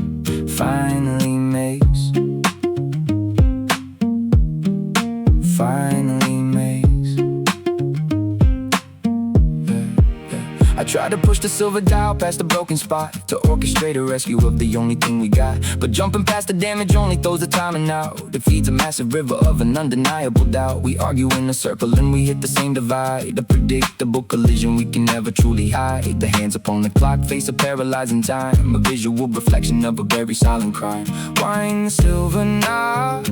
finally makes try to push the silver dial past the broken spot to orchestrate a rescue of the only thing we got. But jumping past the damage only throws the timing out. It feeds a massive river of an undeniable doubt. We argue in a circle and we hit the same divide. A predictable collision we can never truly hide. The hands upon the clock face a paralyzing time. A visual reflection of a very silent crime. Wine silver now,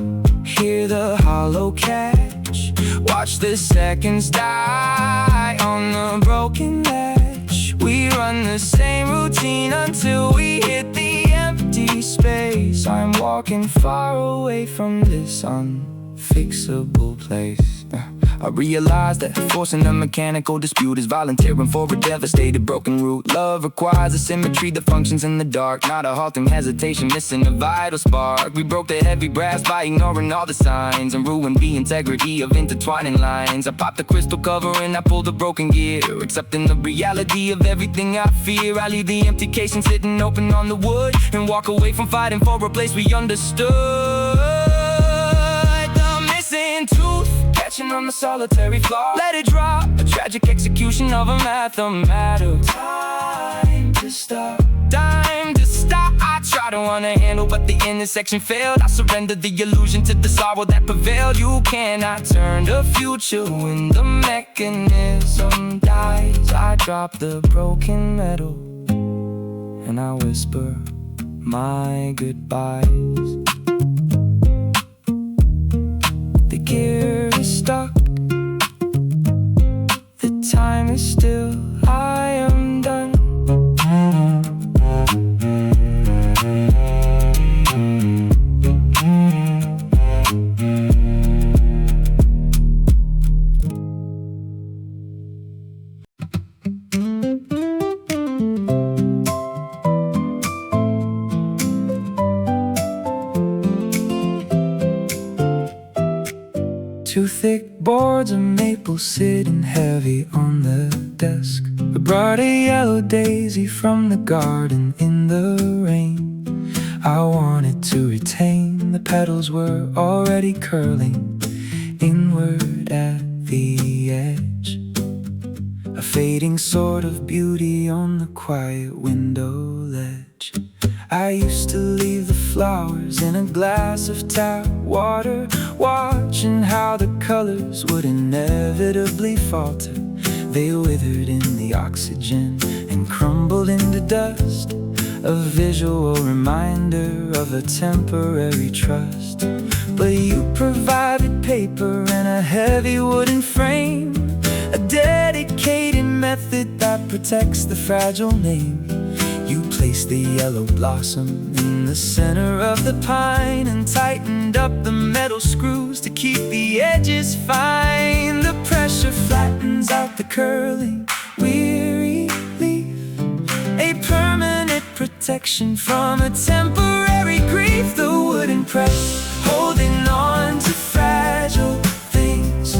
hear the hollow catch. Watch the seconds die on the broken edge. We run the same routine until we hit the empty space. I'm walking far away from this unfixable place. I realize that forcing a mechanical dispute is volunteering for a devastated broken root. Love requires a symmetry that functions in the dark, not a halting hesitation, missing a vital spark. We broke the heavy brass by ignoring all the signs and ruined the integrity of intertwining lines. I popped the crystal cover and I pulled the broken gear, accepting the reality of everything I fear. I leave the empty casing sitting open on the wood and walk away from fighting for a place we understood. The missing tooth catching on the solitary floor. Let it drop, a tragic execution of a mathematical. Time to stop, time to stop. I try to run a handle but the intersection failed. I surrendered the illusion to the sorrow that prevailed. You cannot turn the future when the mechanism dies. I drop the broken metal and I whisper my goodbyes. The gear is stuck, the time is still, I am done. Two thick boards of maple sitting heavy on the desk. We brought a yellow daisy from the garden in the rain. I wanted to retain, the petals were already curling inward at the edge. A fading sort of beauty on the quiet window ledge. I used to leave the flowers in a glass of tap water, watching how the colors would inevitably falter. They withered in the oxygen and crumbled into dust, a visual reminder of a temporary trust. But you provided paper and a heavy wooden frame, a dedicated method that protects the fragile name. You placed the yellow blossom in the center of the pine and tightened up the metal screws to keep the edges fine. The pressure flattens out the curling, weary leaf, a permanent protection from a temporary grief. The wooden press holding on to fragile things,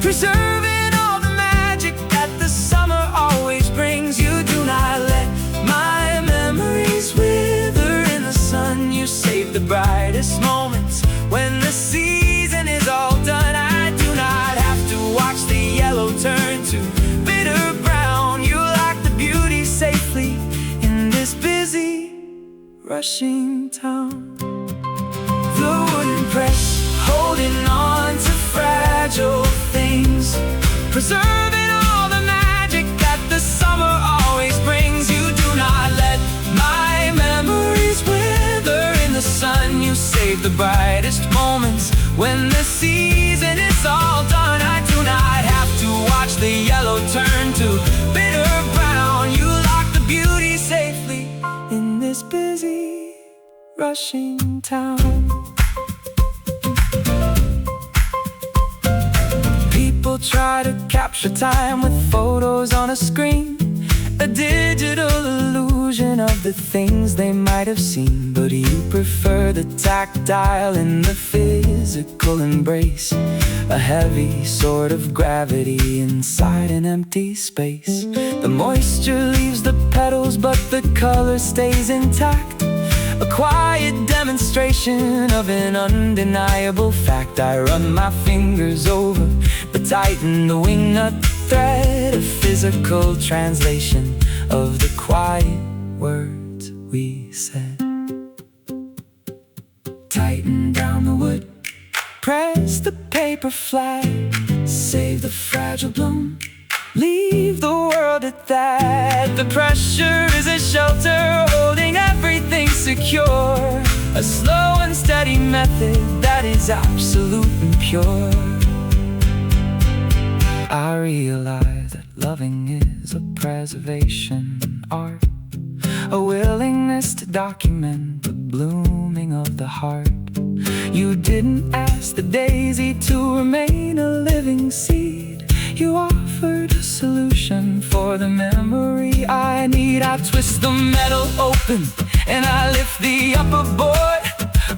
preserving all the magic that the summer always brings. You do not let my memories wither in the sun. You save the brightest moments when the season is all done. I do not have to watch the yellow turn to bitter brown. You lock the beauty safely in this busy, rushing town. The wooden press holding on to fragile things, preserving all the magic that the summer always brings. You do not let my memories wither in the sun. You save the brightest moments when the season is all done. I do not have to watch the yellow turn to bitter brown. You lock the beauty safely in this busy, rushing town. People try to capture time with photos on a screen, a digital illusion of the things they might have seen. But you prefer the tactile and the physical embrace, a heavy sort of gravity inside an empty space. The moisture leaves the petals but the color stays intact, a quiet demonstration of an undeniable fact. I run my fingers over the tighten the wing nut thread, a physical translation of the quiet words we said. Tighten down the wood, press the paper flat, save the fragile bloom, leave the world at that. The pressure is a shelter holding everything secure, a slow and steady method that is absolute and pure. I realize that loving is a preservation art, a willingness to document the blooming of the heart. You didn't ask the daisy to remain a living seed. You offered a solution for the memory I need. I twist the metal open and I lift the upper board,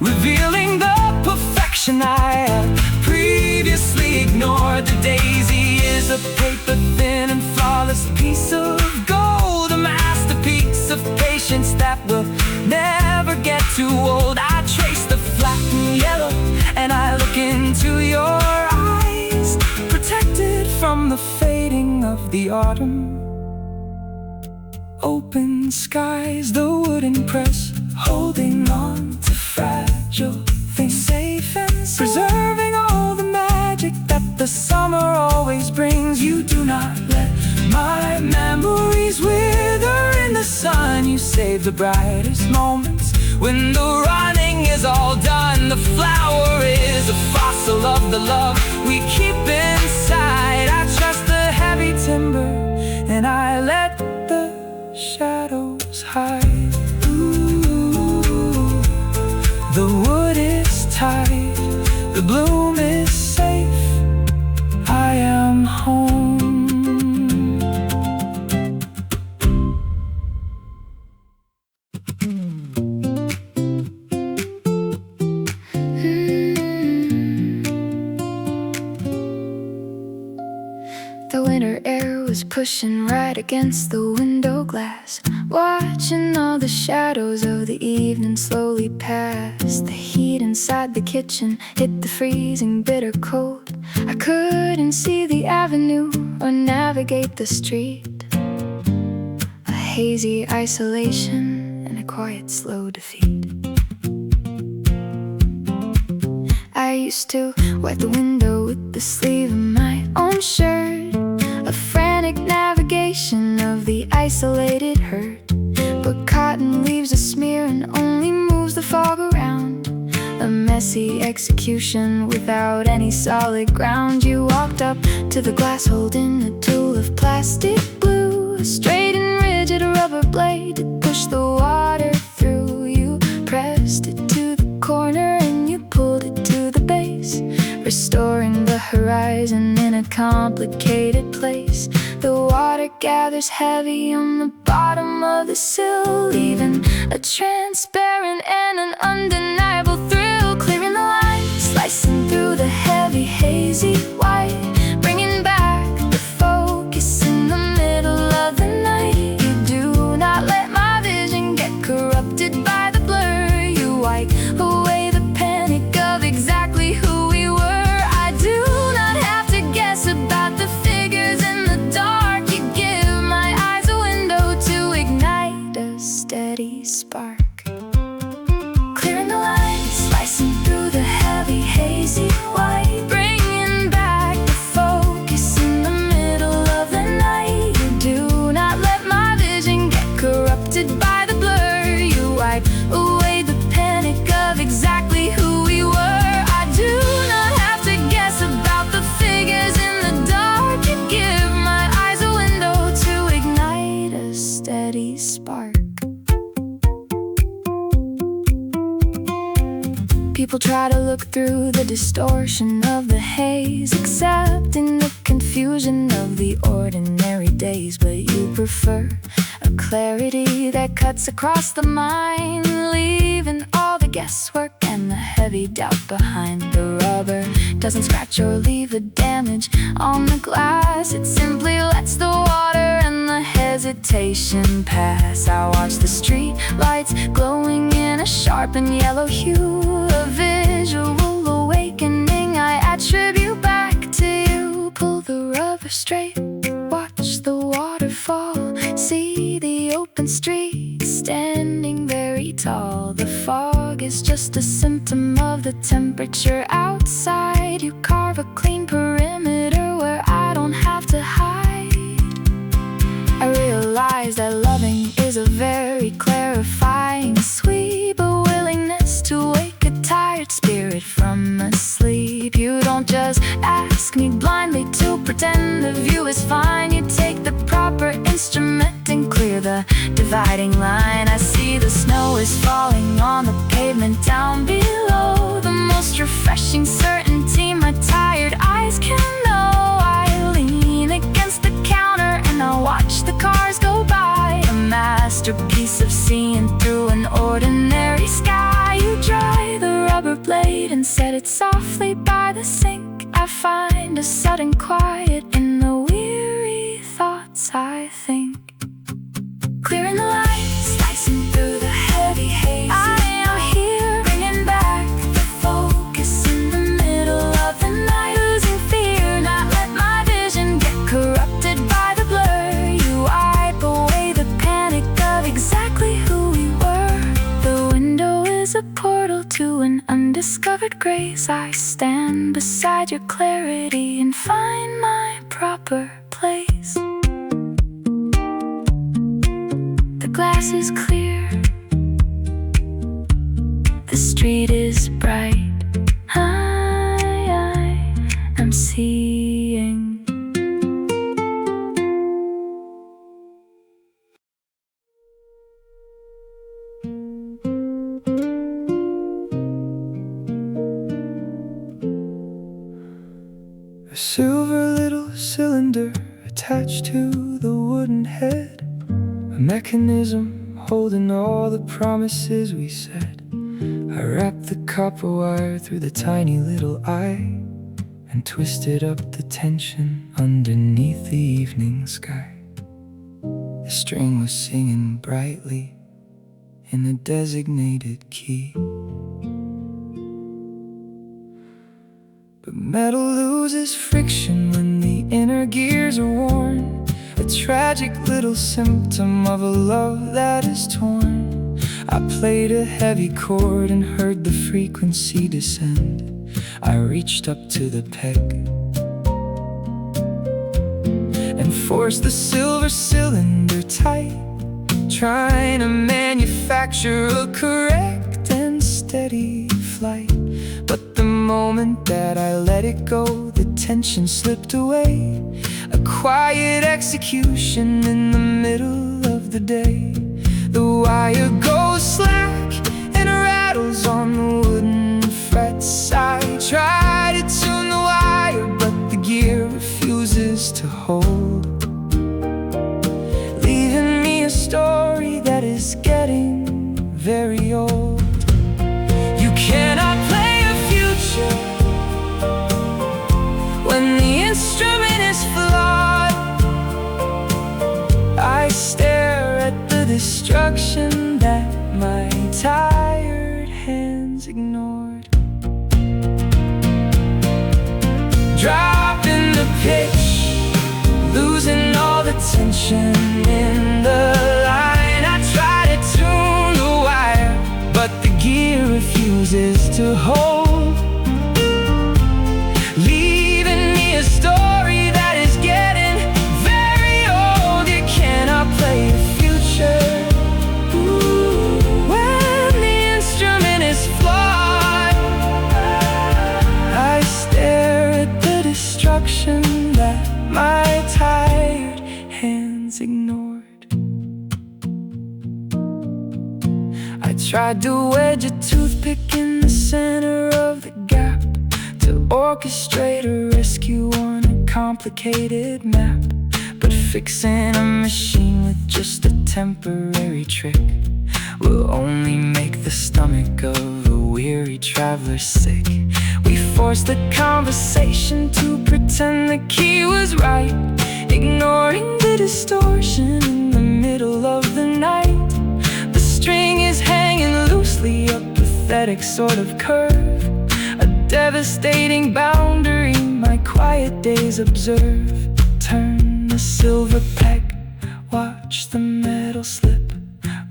revealing the perfection I had previously ignored. The daisy is a paper thin and flawless piece of gold, a masterpiece of patience that will never get too old. I trace the flattened yellow and I look into your eyes, protected from the fading of the autumn. Open skies, the wooden press, holding on to fragile things, safe and preserving all the magic that the summer always brings. You do not let my memories wither in the sun. You save the brightest moments when the running is all done. The flower is a fossil of the love we keep inside. I trust the heavy timber and I let the shadows hide. Ooh, the wood is tight, the bloom is safe, I am home. The winter air was pushing right against the window glass, watching all the shadows of the evening slowly pass. The heat inside the kitchen hit the freezing bitter cold. I couldn't see the avenue or navigate the street. A hazy isolation and a quiet slow defeat. I used to wipe the window with the sleeve of my own shirt, a frantic navigation of the isolated hurt. But cotton leaves a smear and only moves the fog around, a messy execution without any solid ground. You walked up to the glass holding a tool of plastic blue, a straight and rigid rubber blade to push the water through. You pressed it to the corner and you pulled it to the base, restoring the horizon in a complicated place. The water gathers heavy on the bottom of the sill, leaving a transparent and an undeniable thrill. Clearing the lines, slicing through the heavy hazy white, bringing back the focus in the middle of the night. You do not let my vision get corrupted by the blur. You wipe away the panic of exactly who we were. I do not have to guess about the figures in the dark. You give my eyes a window to ignite a steady spark. Clearing the lines, slicing through the heavy hazy white, bringing back the focus in the middle of the night. You do not let my vision get corrupted by the blur. You wipe away the panic of exactly who we were. I do not have to guess about the figures in the dark. You give my eyes a window to ignite a steady spark. People try to look through the distortion of the haze, accepting the confusion of the ordinary days. But you prefer a clarity that cuts across the mind, leaving all the guesswork and the heavy doubt behind. The rubber doesn't scratch or leave a damage on the glass. It simply lets the water and the hesitation pass. I watch the street lights glowing in a sharp and yellow hue, a visual awakening I attribute back to you. Pull the rubber straight, watch the fall. See the open street standing very tall. The fog is just a symptom of the temperature outside. You carve a clean perimeter where I don't have to hide. I realize that loving is a very clarifying, sweet but willingness to wake a tired spirit from asleep. You don't just ask me blindly to pretend the view is fine. You take the proper instrument and clear the dividing line. I see the snow is falling on the pavement down below. The most refreshing certainty my tired eyes can know. I lean against the counter and I watch the cars go by. A masterpiece of seeing through an ordinary sky. You dry the rubber blade and set it softly by the sink. I find a sudden quiet in the weary thoughts I think. Clearing the light, slicing through the heavy haze. I am here, bringing back the focus in the middle of the night. Losing fear, not let my vision get corrupted by the blur. You wipe away the panic of exactly who we were. The window is a portal to an undiscovered grace. I stand beside your clarity and find my proper place. The glass is clear, the street is bright. I'm seeing. A silver little cylinder attached to the wooden head, a mechanism holding all the promises we said. I wrapped the copper wire through the tiny little eye and twisted up the tension underneath the evening sky. The string was singing brightly in the designated key. But metal loses friction when the inner gears are worn, a tragic little symptom of a love that is torn. I played a heavy chord and heard the frequency descend. I reached up to the peg and forced the silver cylinder tight, trying to manufacture a correct and steady flight. But the moment that I let it go, the tension slipped away. A quiet execution in the middle of the day. The wire goes slack and rattles on the wooden frets. I try to tune the wire, but the gear refuses to hold, leaving me a story that is getting very old. You cannot play a future when the instrument is flawed. I stare at the destruction that my tired hands ignored. Dropping the pitch, losing all the tension in the line. I try to tune the wire, but the gear refuses to hold, leaving me a story that is getting very old. You cannot play a future when the instrument is flawed. I stare at the destruction that my tired hands ignored. I tried to wedge a toothpick in the center of the gap to orchestrate a rescue on a complicated map. But fixing a machine with just a temporary trick will only make the stomach of a weary traveler sick. We forced the conversation to pretend the key was right, ignoring the distortion in the middle of the night. The string is hanging loosely, a pathetic sort of curve, a devastating boundary my quiet days observe. Turn the silver peg watch the metal slip,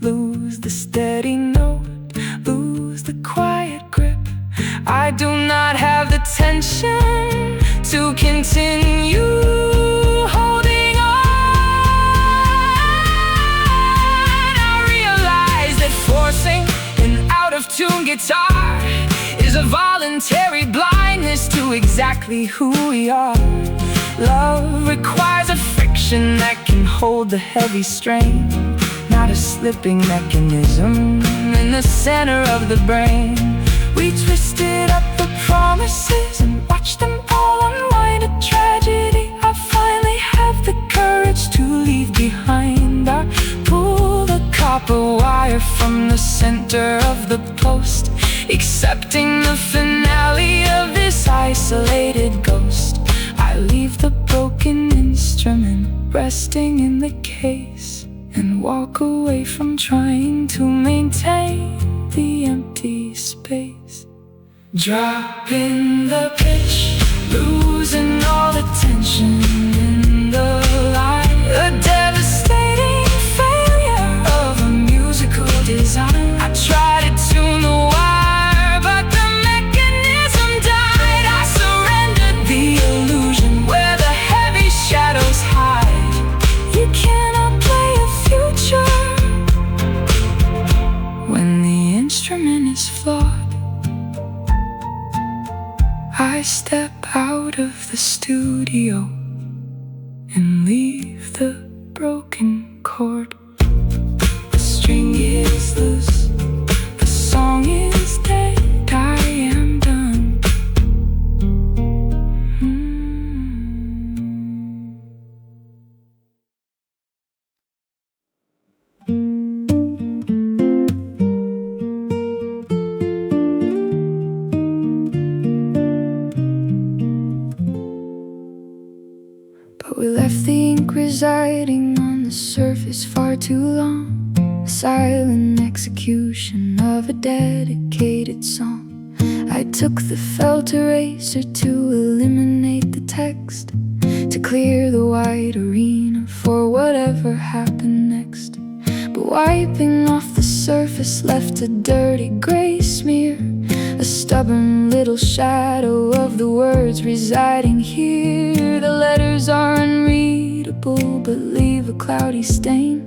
lose the steady note, lose the quiet grip. I do not have the tension to continue holding on. I realize that forcing an out-of-tune guitar is a voluntary blindness to exactly who we are. Love requires a friction that can hold the heavy strain, not a slipping mechanism in the center of the brain. We twisted up the promises and watched them all unwind a tragedy I finally have the courage to leave behind. I pull the copper wire from the center of the post, accepting the finale of this isolated ghost. I leave the broken instrument resting in the case and walk away from trying to maintain the empty space. Dropping the pitch, losing all the tension in the line. A devastating failure of a musical design. I tried to tune the wire, but the mechanism died. I surrendered the illusion where the heavy shadows hide. You cannot play a future when the instrument is flawed. I step out of the studio and leave the broken chord. The string is loose, the song is dead, I am done. But we left the ink residing on the surface far too long, a silent execution of a dedicated song. I took the felt eraser to eliminate the text, to clear the wide arena for whatever happened next. But wiping off the surface left a dirty gray smear, a stubborn little shadow of the words residing here. The letters are unreadable but leave a cloudy stain,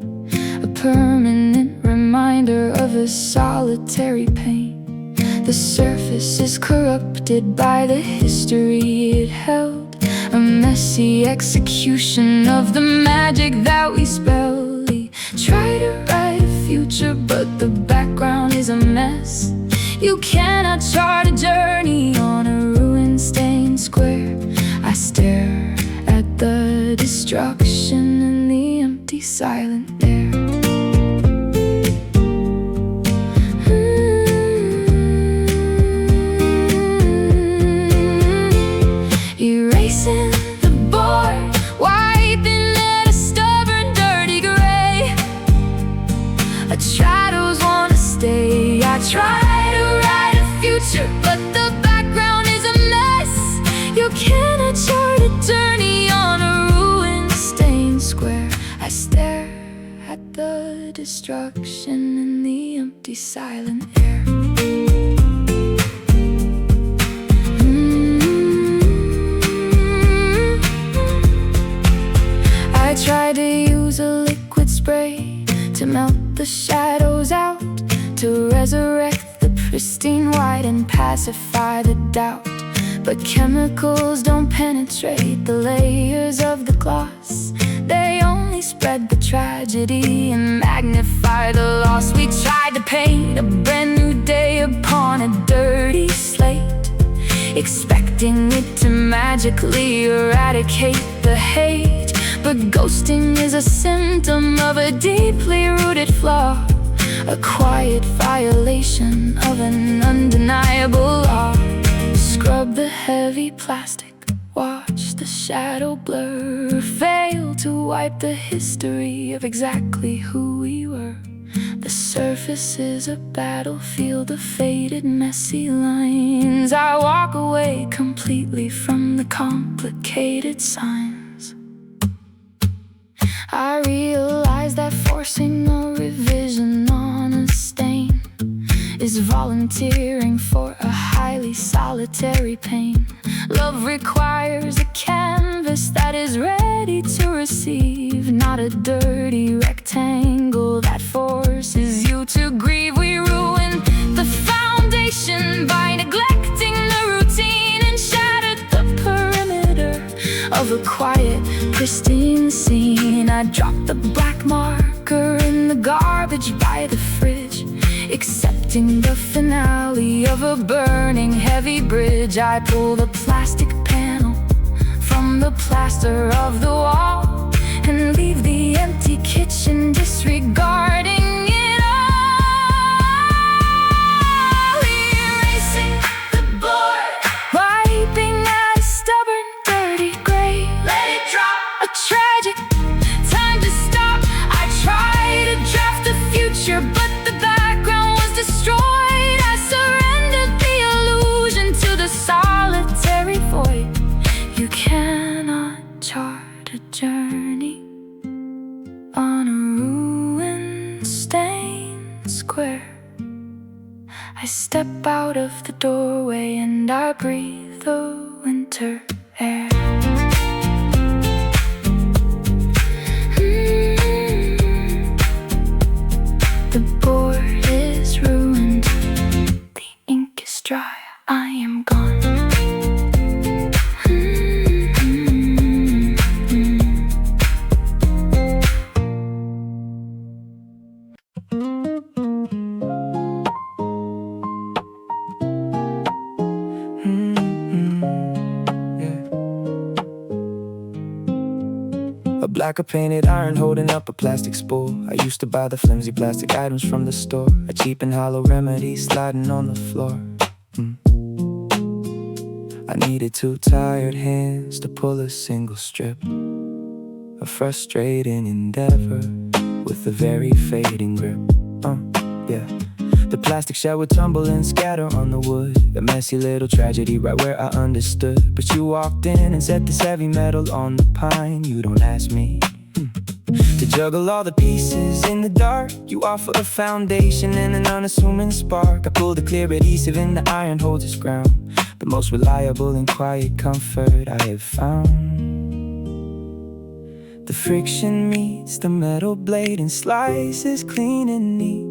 a permanent reminder of a solitary pain. The surface is corrupted by the history it held, a messy execution of the magic that we spell. We try to write a future but the background is a mess. You cannot chart a journey on a ruin-stained square. I stare at the destruction in the empty silent air. Erasing the board, wiping at a stubborn dirty gray. Shadows wanna stay. I try to write a future but the background is a mess. You cannot chart a journey on a ruin-stained square. I stare at the destruction in the empty silent air. I tried to use a liquid spray to melt the shadows out, to resurrect the pristine white and pacify the doubt. But chemicals don't penetrate the layers of the gloss. They only spread the tragedy and magnify the loss. We tried to paint a brand new day upon a dirty slate, expecting it to magically eradicate the hate. But ghosting is a symptom of a deeply rooted flaw, a quiet violation of an undeniable law. Scrub the heavy plastic, watch the shadow blur, fail to wipe the history of exactly who we were. The surface is a battlefield of faded, messy lines. I walk away completely from the complicated signs. I realize forcing a revision on a stain is volunteering for a highly solitary pain. Love requires a canvas that is ready to receive, not a dirty rectangle that forces you to grieve. We ruin the foundation by neglecting the routine and shattered the perimeter of a quiet, pristine scene. I dropped the black marker in the garbage by the fridge, accepting the finale of a burning heavy bridge. I pull the plastic panel from the plaster of the wall and leave the empty kitchen disregarding it all. Erasing the board, wiping out a stubborn, dirty gray. Let it drop, a tragic time to stop. I try to draft the future, but the background was destroyed. I surrendered the illusion to the solitary void. You cannot chart a journey on a ruin-stained square. I step out of the doorway and I breathe the winter air. The board is ruined, the ink is dry, I am gone. A blacker painted iron holding up a plastic spool. I used to buy the flimsy plastic items from the store. A cheap and hollow remedy sliding on the floor. I needed two tired hands to pull a single strip. A frustrating endeavor with a very fading grip. Yeah. The plastic shell would tumble and scatter on the wood. A messy little tragedy right where I understood. But you walked in and set this heavy metal on the pine. You don't ask me to juggle all the pieces in the dark. You offer a foundation and an unassuming spark. I pull the clear adhesive and the iron holds its ground. The most reliable and quiet comfort I have found. The friction meets the metal blade and slices clean and neat.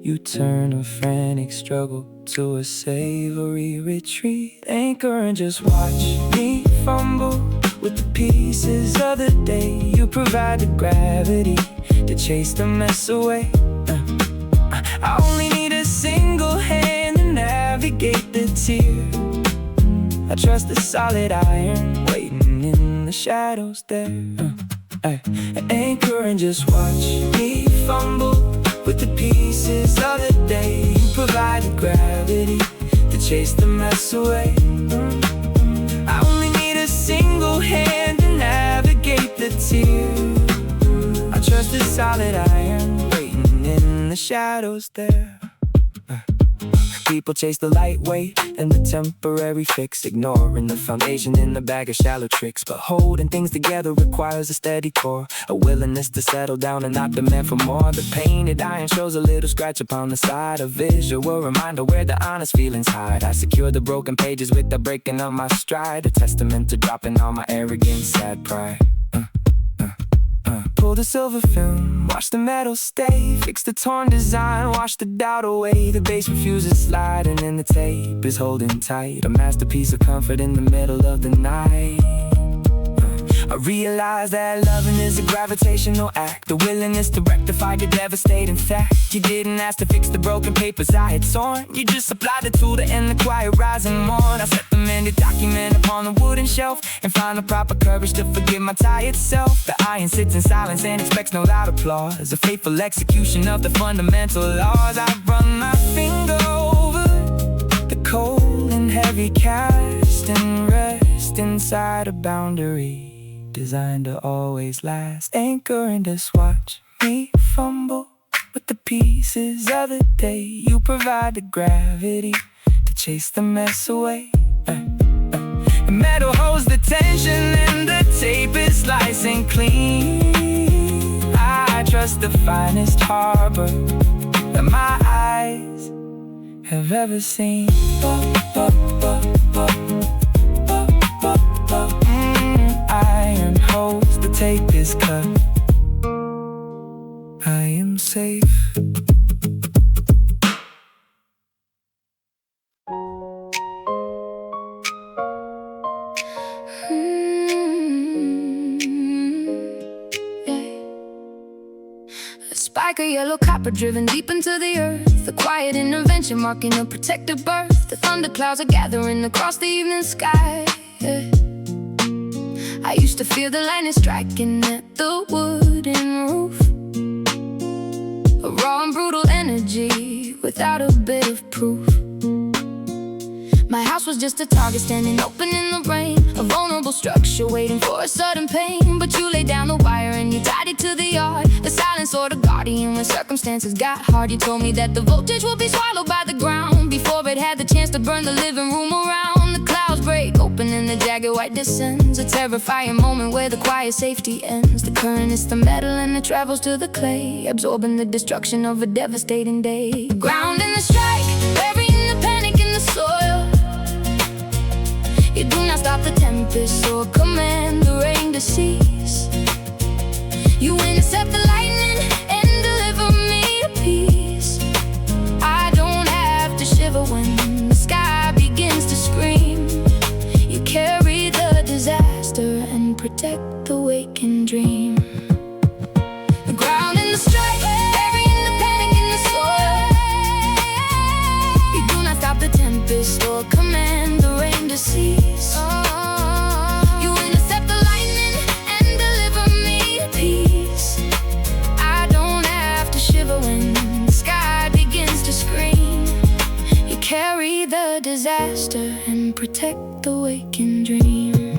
You turn a frantic struggle to a savory retreat. Anchor and just watch me fumble with the pieces of the day. You provide the gravity to chase the mess away. I only need a single hand to navigate the tear. I trust the solid iron waiting in the shadows there. Anchor and just watch me fumble with the pieces of the day. You provide the gravity to chase the mess away. I only need a single hand to navigate the tear. I trust the solid iron waiting in the shadows there. People chase the lightweight and the temporary fix, ignoring the foundation in the bag of shallow tricks. But holding things together requires a steady core, a willingness to settle down and not demand for more. The painted iron shows a little scratch upon the side, a visual reminder where the honest feelings hide. I secure the broken pages with the breaking of my stride, a testament to dropping all my arrogant, sad pride. Pull the silver film, watch the metal stay, fix the torn design, wash the doubt away. The bass refuses sliding and the tape is holding tight, a masterpiece of comfort in the middle of the night. I realize that loving is a gravitational act, the willingness to rectify your devastating fact. You didn't ask to fix the broken papers I had torn, you just supplied the tool to end the quiet rising morn. I set the mended document upon the wooden shelf and find the proper courage to forgive my tired self. The iron sits in silence and expects no loud applause, a faithful execution of the fundamental laws. I run my finger over the cold and heavy cast and rest inside a boundary designed to always last. Anchor and just watch me fumble with the pieces of the day. You provide the gravity to chase the mess away. The metal holds the tension and the tape is slicing clean. I trust It's the finest harbor that my eyes have ever seen. Iron hose, the tape is cut. I am safe. Like a yellow copper driven deep into the earth. The quiet intervention marking a protected birth. The thunderclouds are gathering across the evening sky. I used to feel the lightning striking at the wooden roof. A raw and brutal energy without a bit of proof. My house was just a target standing open in the rain. A vulnerable structure waiting for a sudden pain. But you laid down the wire and you tied it to the yard. The silent sort of guardian when circumstances got hard. You told me that the voltage would be swallowed by the ground before it had the chance to burn the living room around. The clouds break open and the jagged white descends. A terrifying moment where the quiet safety ends. The current is the metal and it travels to the clay, absorbing the destruction of a devastating day. Ground in the strike, burying the panic in the soil. You do not stop the tempest or command the rain to cease. You intercept the lightning and deliver me a peace. I don't have to shiver when the sky begins to scream. You carry the disaster and protect the waking dream. The ground in the strike, burying the panic in the soil. You do not stop the tempest or command the rain to cease. You intercept the lightning and deliver me a peace. I don't have to shiver when the sky begins to scream. You carry the disaster and protect the waking dream.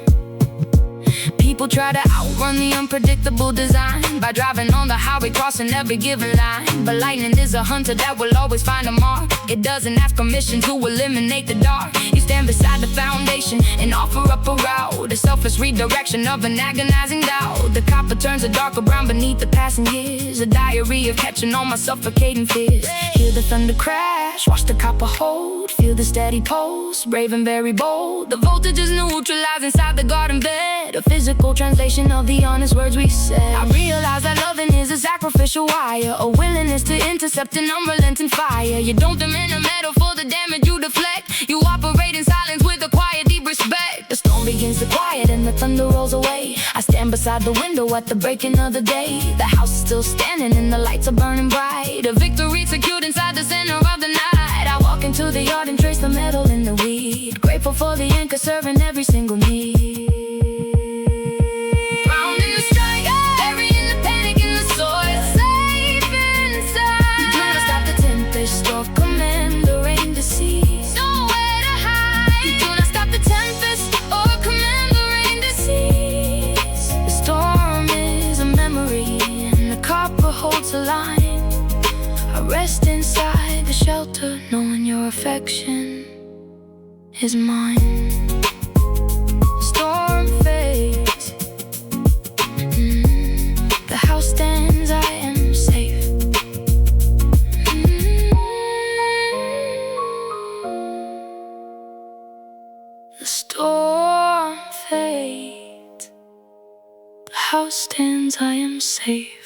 People try to outrun the unpredictable design by driving on the highway, crossing every given line. But lightning is a hunter that will always find a mark. It doesn't ask permission to eliminate the dark. You stand beside the foundation and offer up a route, a selfless redirection of an agonizing doubt. The copper turns a darker brown beneath the passing years, a diary of catching all my suffocating fears. Hear the thunder crash, watch the copper hold, feel the steady pulse, brave and very bold. The voltage is neutralized inside the garden bed, a physical translation of the honest words we said. I realize that loving is a sacrificial wire, a willingness to intercept an unrelenting fire. You don't demand a medal for the damage you deflect. You operate in silence with a quiet, deep respect. The storm begins to quiet and the thunder rolls away. I stand beside the window at the breaking of the day. The house is still standing and the lights are burning bright. A victory secured inside the center of the night. I walk into the yard and trace the metal in the weed, grateful for the anchor serving every single need. Rest inside the shelter, knowing your affection is mine. Storm fades, the house stands, I am safe. The storm fades, the house stands, I am safe.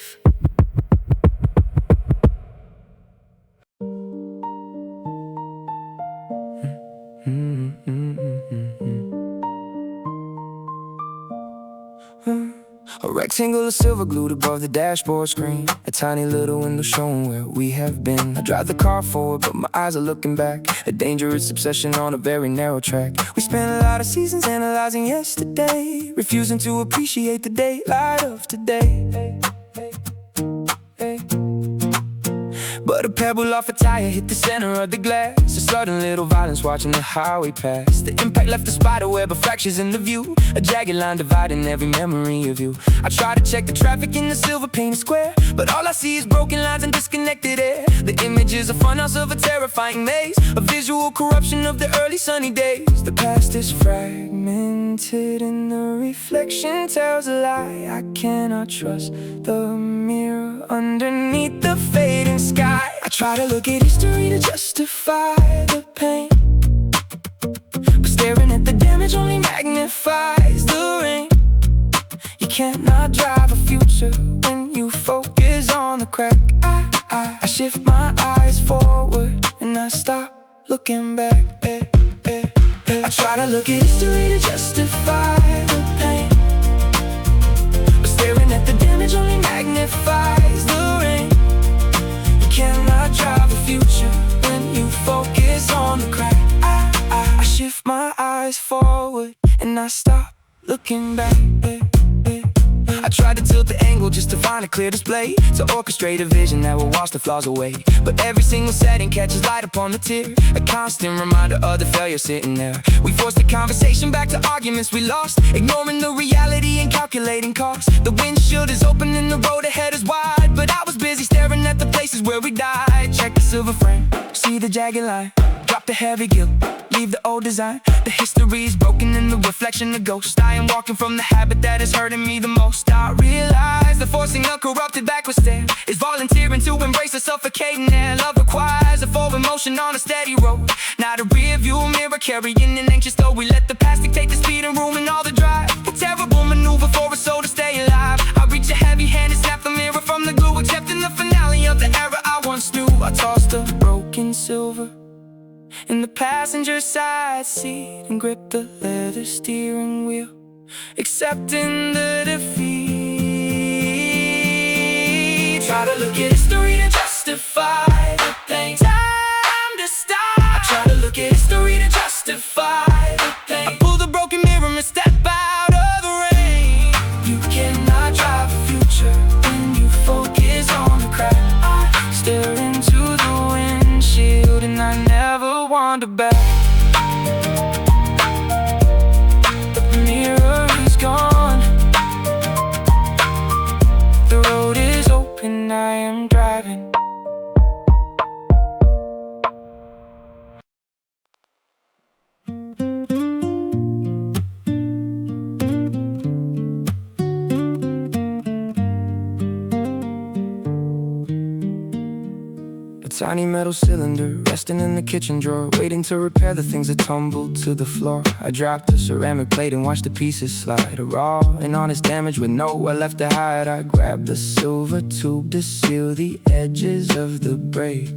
A rectangle of silver glued above the dashboard screen, a tiny little window showing where we have been. I drive the car forward, but my eyes are looking back, a dangerous obsession on a very narrow track. We spent a lot of seasons analyzing yesterday, refusing to appreciate the daylight of today. But a pebble off a tire hit the center of the glass, a sudden little violence watching the highway pass. The impact left a spider web of fractures in the view, a jagged line dividing every memory of you. I try to check the traffic in the silver painted square, but all I see is broken lines and disconnected air. The image is a funhouse of a terrifying maze, a visual corruption of the early sunny days. The past is fragmented and the reflection tells a lie. I cannot trust the mirror underneath the fading sky. I try to look at history to justify the pain, but staring at the damage only magnifies the rain. You cannot drive a future when you focus on the crack. I shift my eyes forward and I stop looking back. I try to look at history to justify the pain, but staring at the damage only magnifies the rain. You cannot drive a future when you focus on the crack. I shift my eyes forward and I stop looking back. I try to tilt the angle just to find a clear display, to orchestrate a vision that will wash the flaws away. But every single setting catches light upon the tear, a constant reminder of the failure sitting there. We forced the conversation back to arguments we lost, ignoring the reality and calculating costs. The windshield is open and the road ahead is wide, but I was busy staring at the places where we died. Check the silver frame, see the jagged line, drop the heavy guilt, leave the old design. The history is broken in the reflection of ghost. I am walking from the habit that is hurting me the most. I realize that forcing a corrupted backward stare is volunteering to embrace a suffocating air. Love requires a forward motion on a steady road, not a rear view mirror carrying an anxious though. We let the past dictate the speed and ruin all the drive. A terrible maneuver for a soul to stay alive. I reach a heavy hand and snap the mirror from the glue, accepting the finale of the era I once knew. I tossed a broken silver in the passenger side seat and gripped the leather steering wheel, accepting the defeat. Try to look at history to justify the pain. Time to stop. I try to look at history to justify the pain. I pull the broken mirror and step out of the rain. You cannot drive a future when you focus on the crack. I stare into the windshield and I never wander back. The mirror is gone, the road is open, I am driving. Tiny metal cylinder resting in the kitchen drawer, waiting to repair the things that tumbled to the floor. I dropped a ceramic plate and watched the pieces slide. A raw and honest damage with nowhere left to hide. I grabbed the silver tube to seal the edges of the break,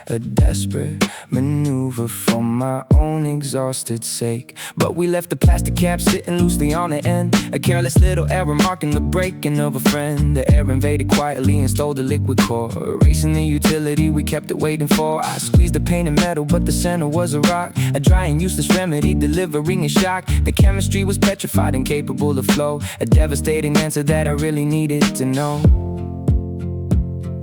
a desperate maneuver for my own exhausted sake. But we left the plastic cap sitting loosely on the end, a careless little error marking the breaking of a friend. The air invaded quietly and stole the liquid core, erasing the utility we kept it waiting for. I squeezed the painted metal but the center was a rock, a dry and useless remedy delivering a shock. The chemistry was petrified, incapable of flow, a devastating answer that I really needed to know.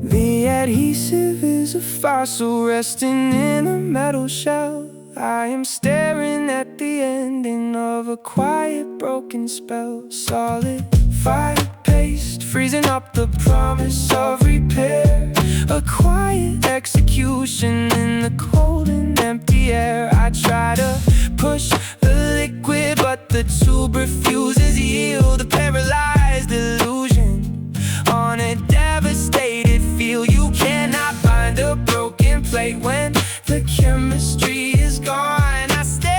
The adhesive is a fossil resting in a metal shell. I am staring at the ending of a quiet broken spell. Solidified paste, freezing up the promise of repair. A quiet execution in the cold and empty air. I try to push the liquid but the tube refuses yield. A paralyzed illusion on a devastated field. You cannot find a broken plate when the chemistry is gone. I stare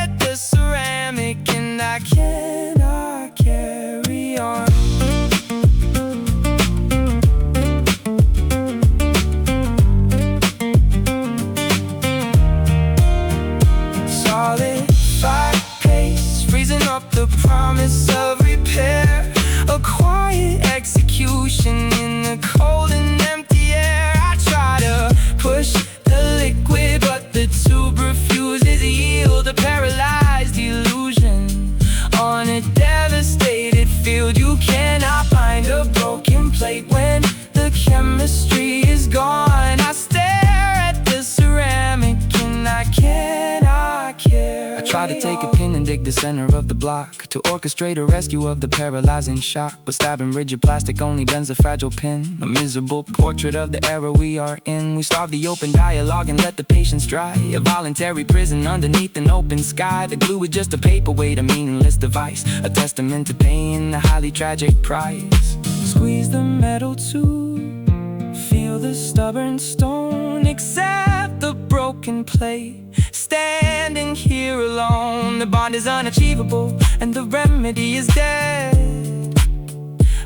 at the ceramic and I cannot carry on. Solidified paste, freezing up the promise of repair. A quiet execution in the cold and empty air. I try to push the liquid but the tube refuses yield. A paralyzed illusion on a devastated field. You cannot find a broken plate when the chemistry is gone. I stare at the ceramic and I cannot carry. I try to take a pin and dig the center of the block, to orchestrate a rescue of the paralyzing shock. But stabbing rigid plastic only bends a fragile pin, a miserable portrait of the era we are in. We starve the open dialogue and let the patience dry, a voluntary prison underneath an open sky. The glue is just a paperweight, a meaningless device, a testament to paying the highly tragic price. Squeeze the metal tube the stubborn stone, accept the broken plate. Standing here alone, the bond is unachievable and the remedy is dead.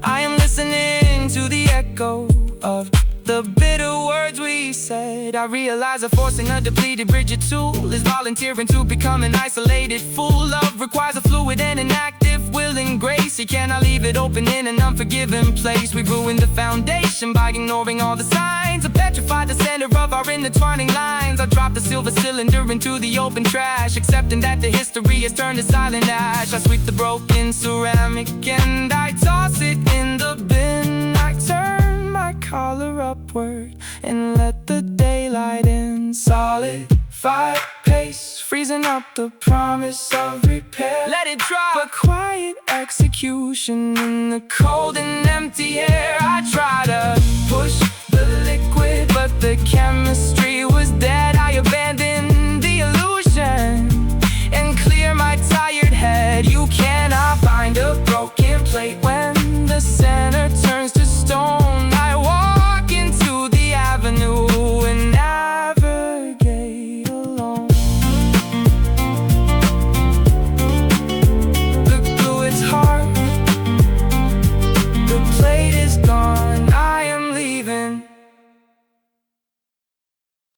I am listening to the echo of the bitter words we said. I realize that forcing a depleted rigid tool is volunteering to become an isolated fool. Love requires a fluid and an active will and grace. You cannot leave it open in an unforgiving place. We ruined the foundation by ignoring all the signs. I petrified the center of our intertwining lines. I dropped the silver cylinder into the open trash, accepting that the history has turned to silent ash. I sweep the broken ceramic and I toss it in the bin. I turn my collar upward and let the daylight in. Solidified paste, freezing up the promise of repair. Let it drop, a quiet execution in the cold and empty air. I try to push the liquid, but the chemistry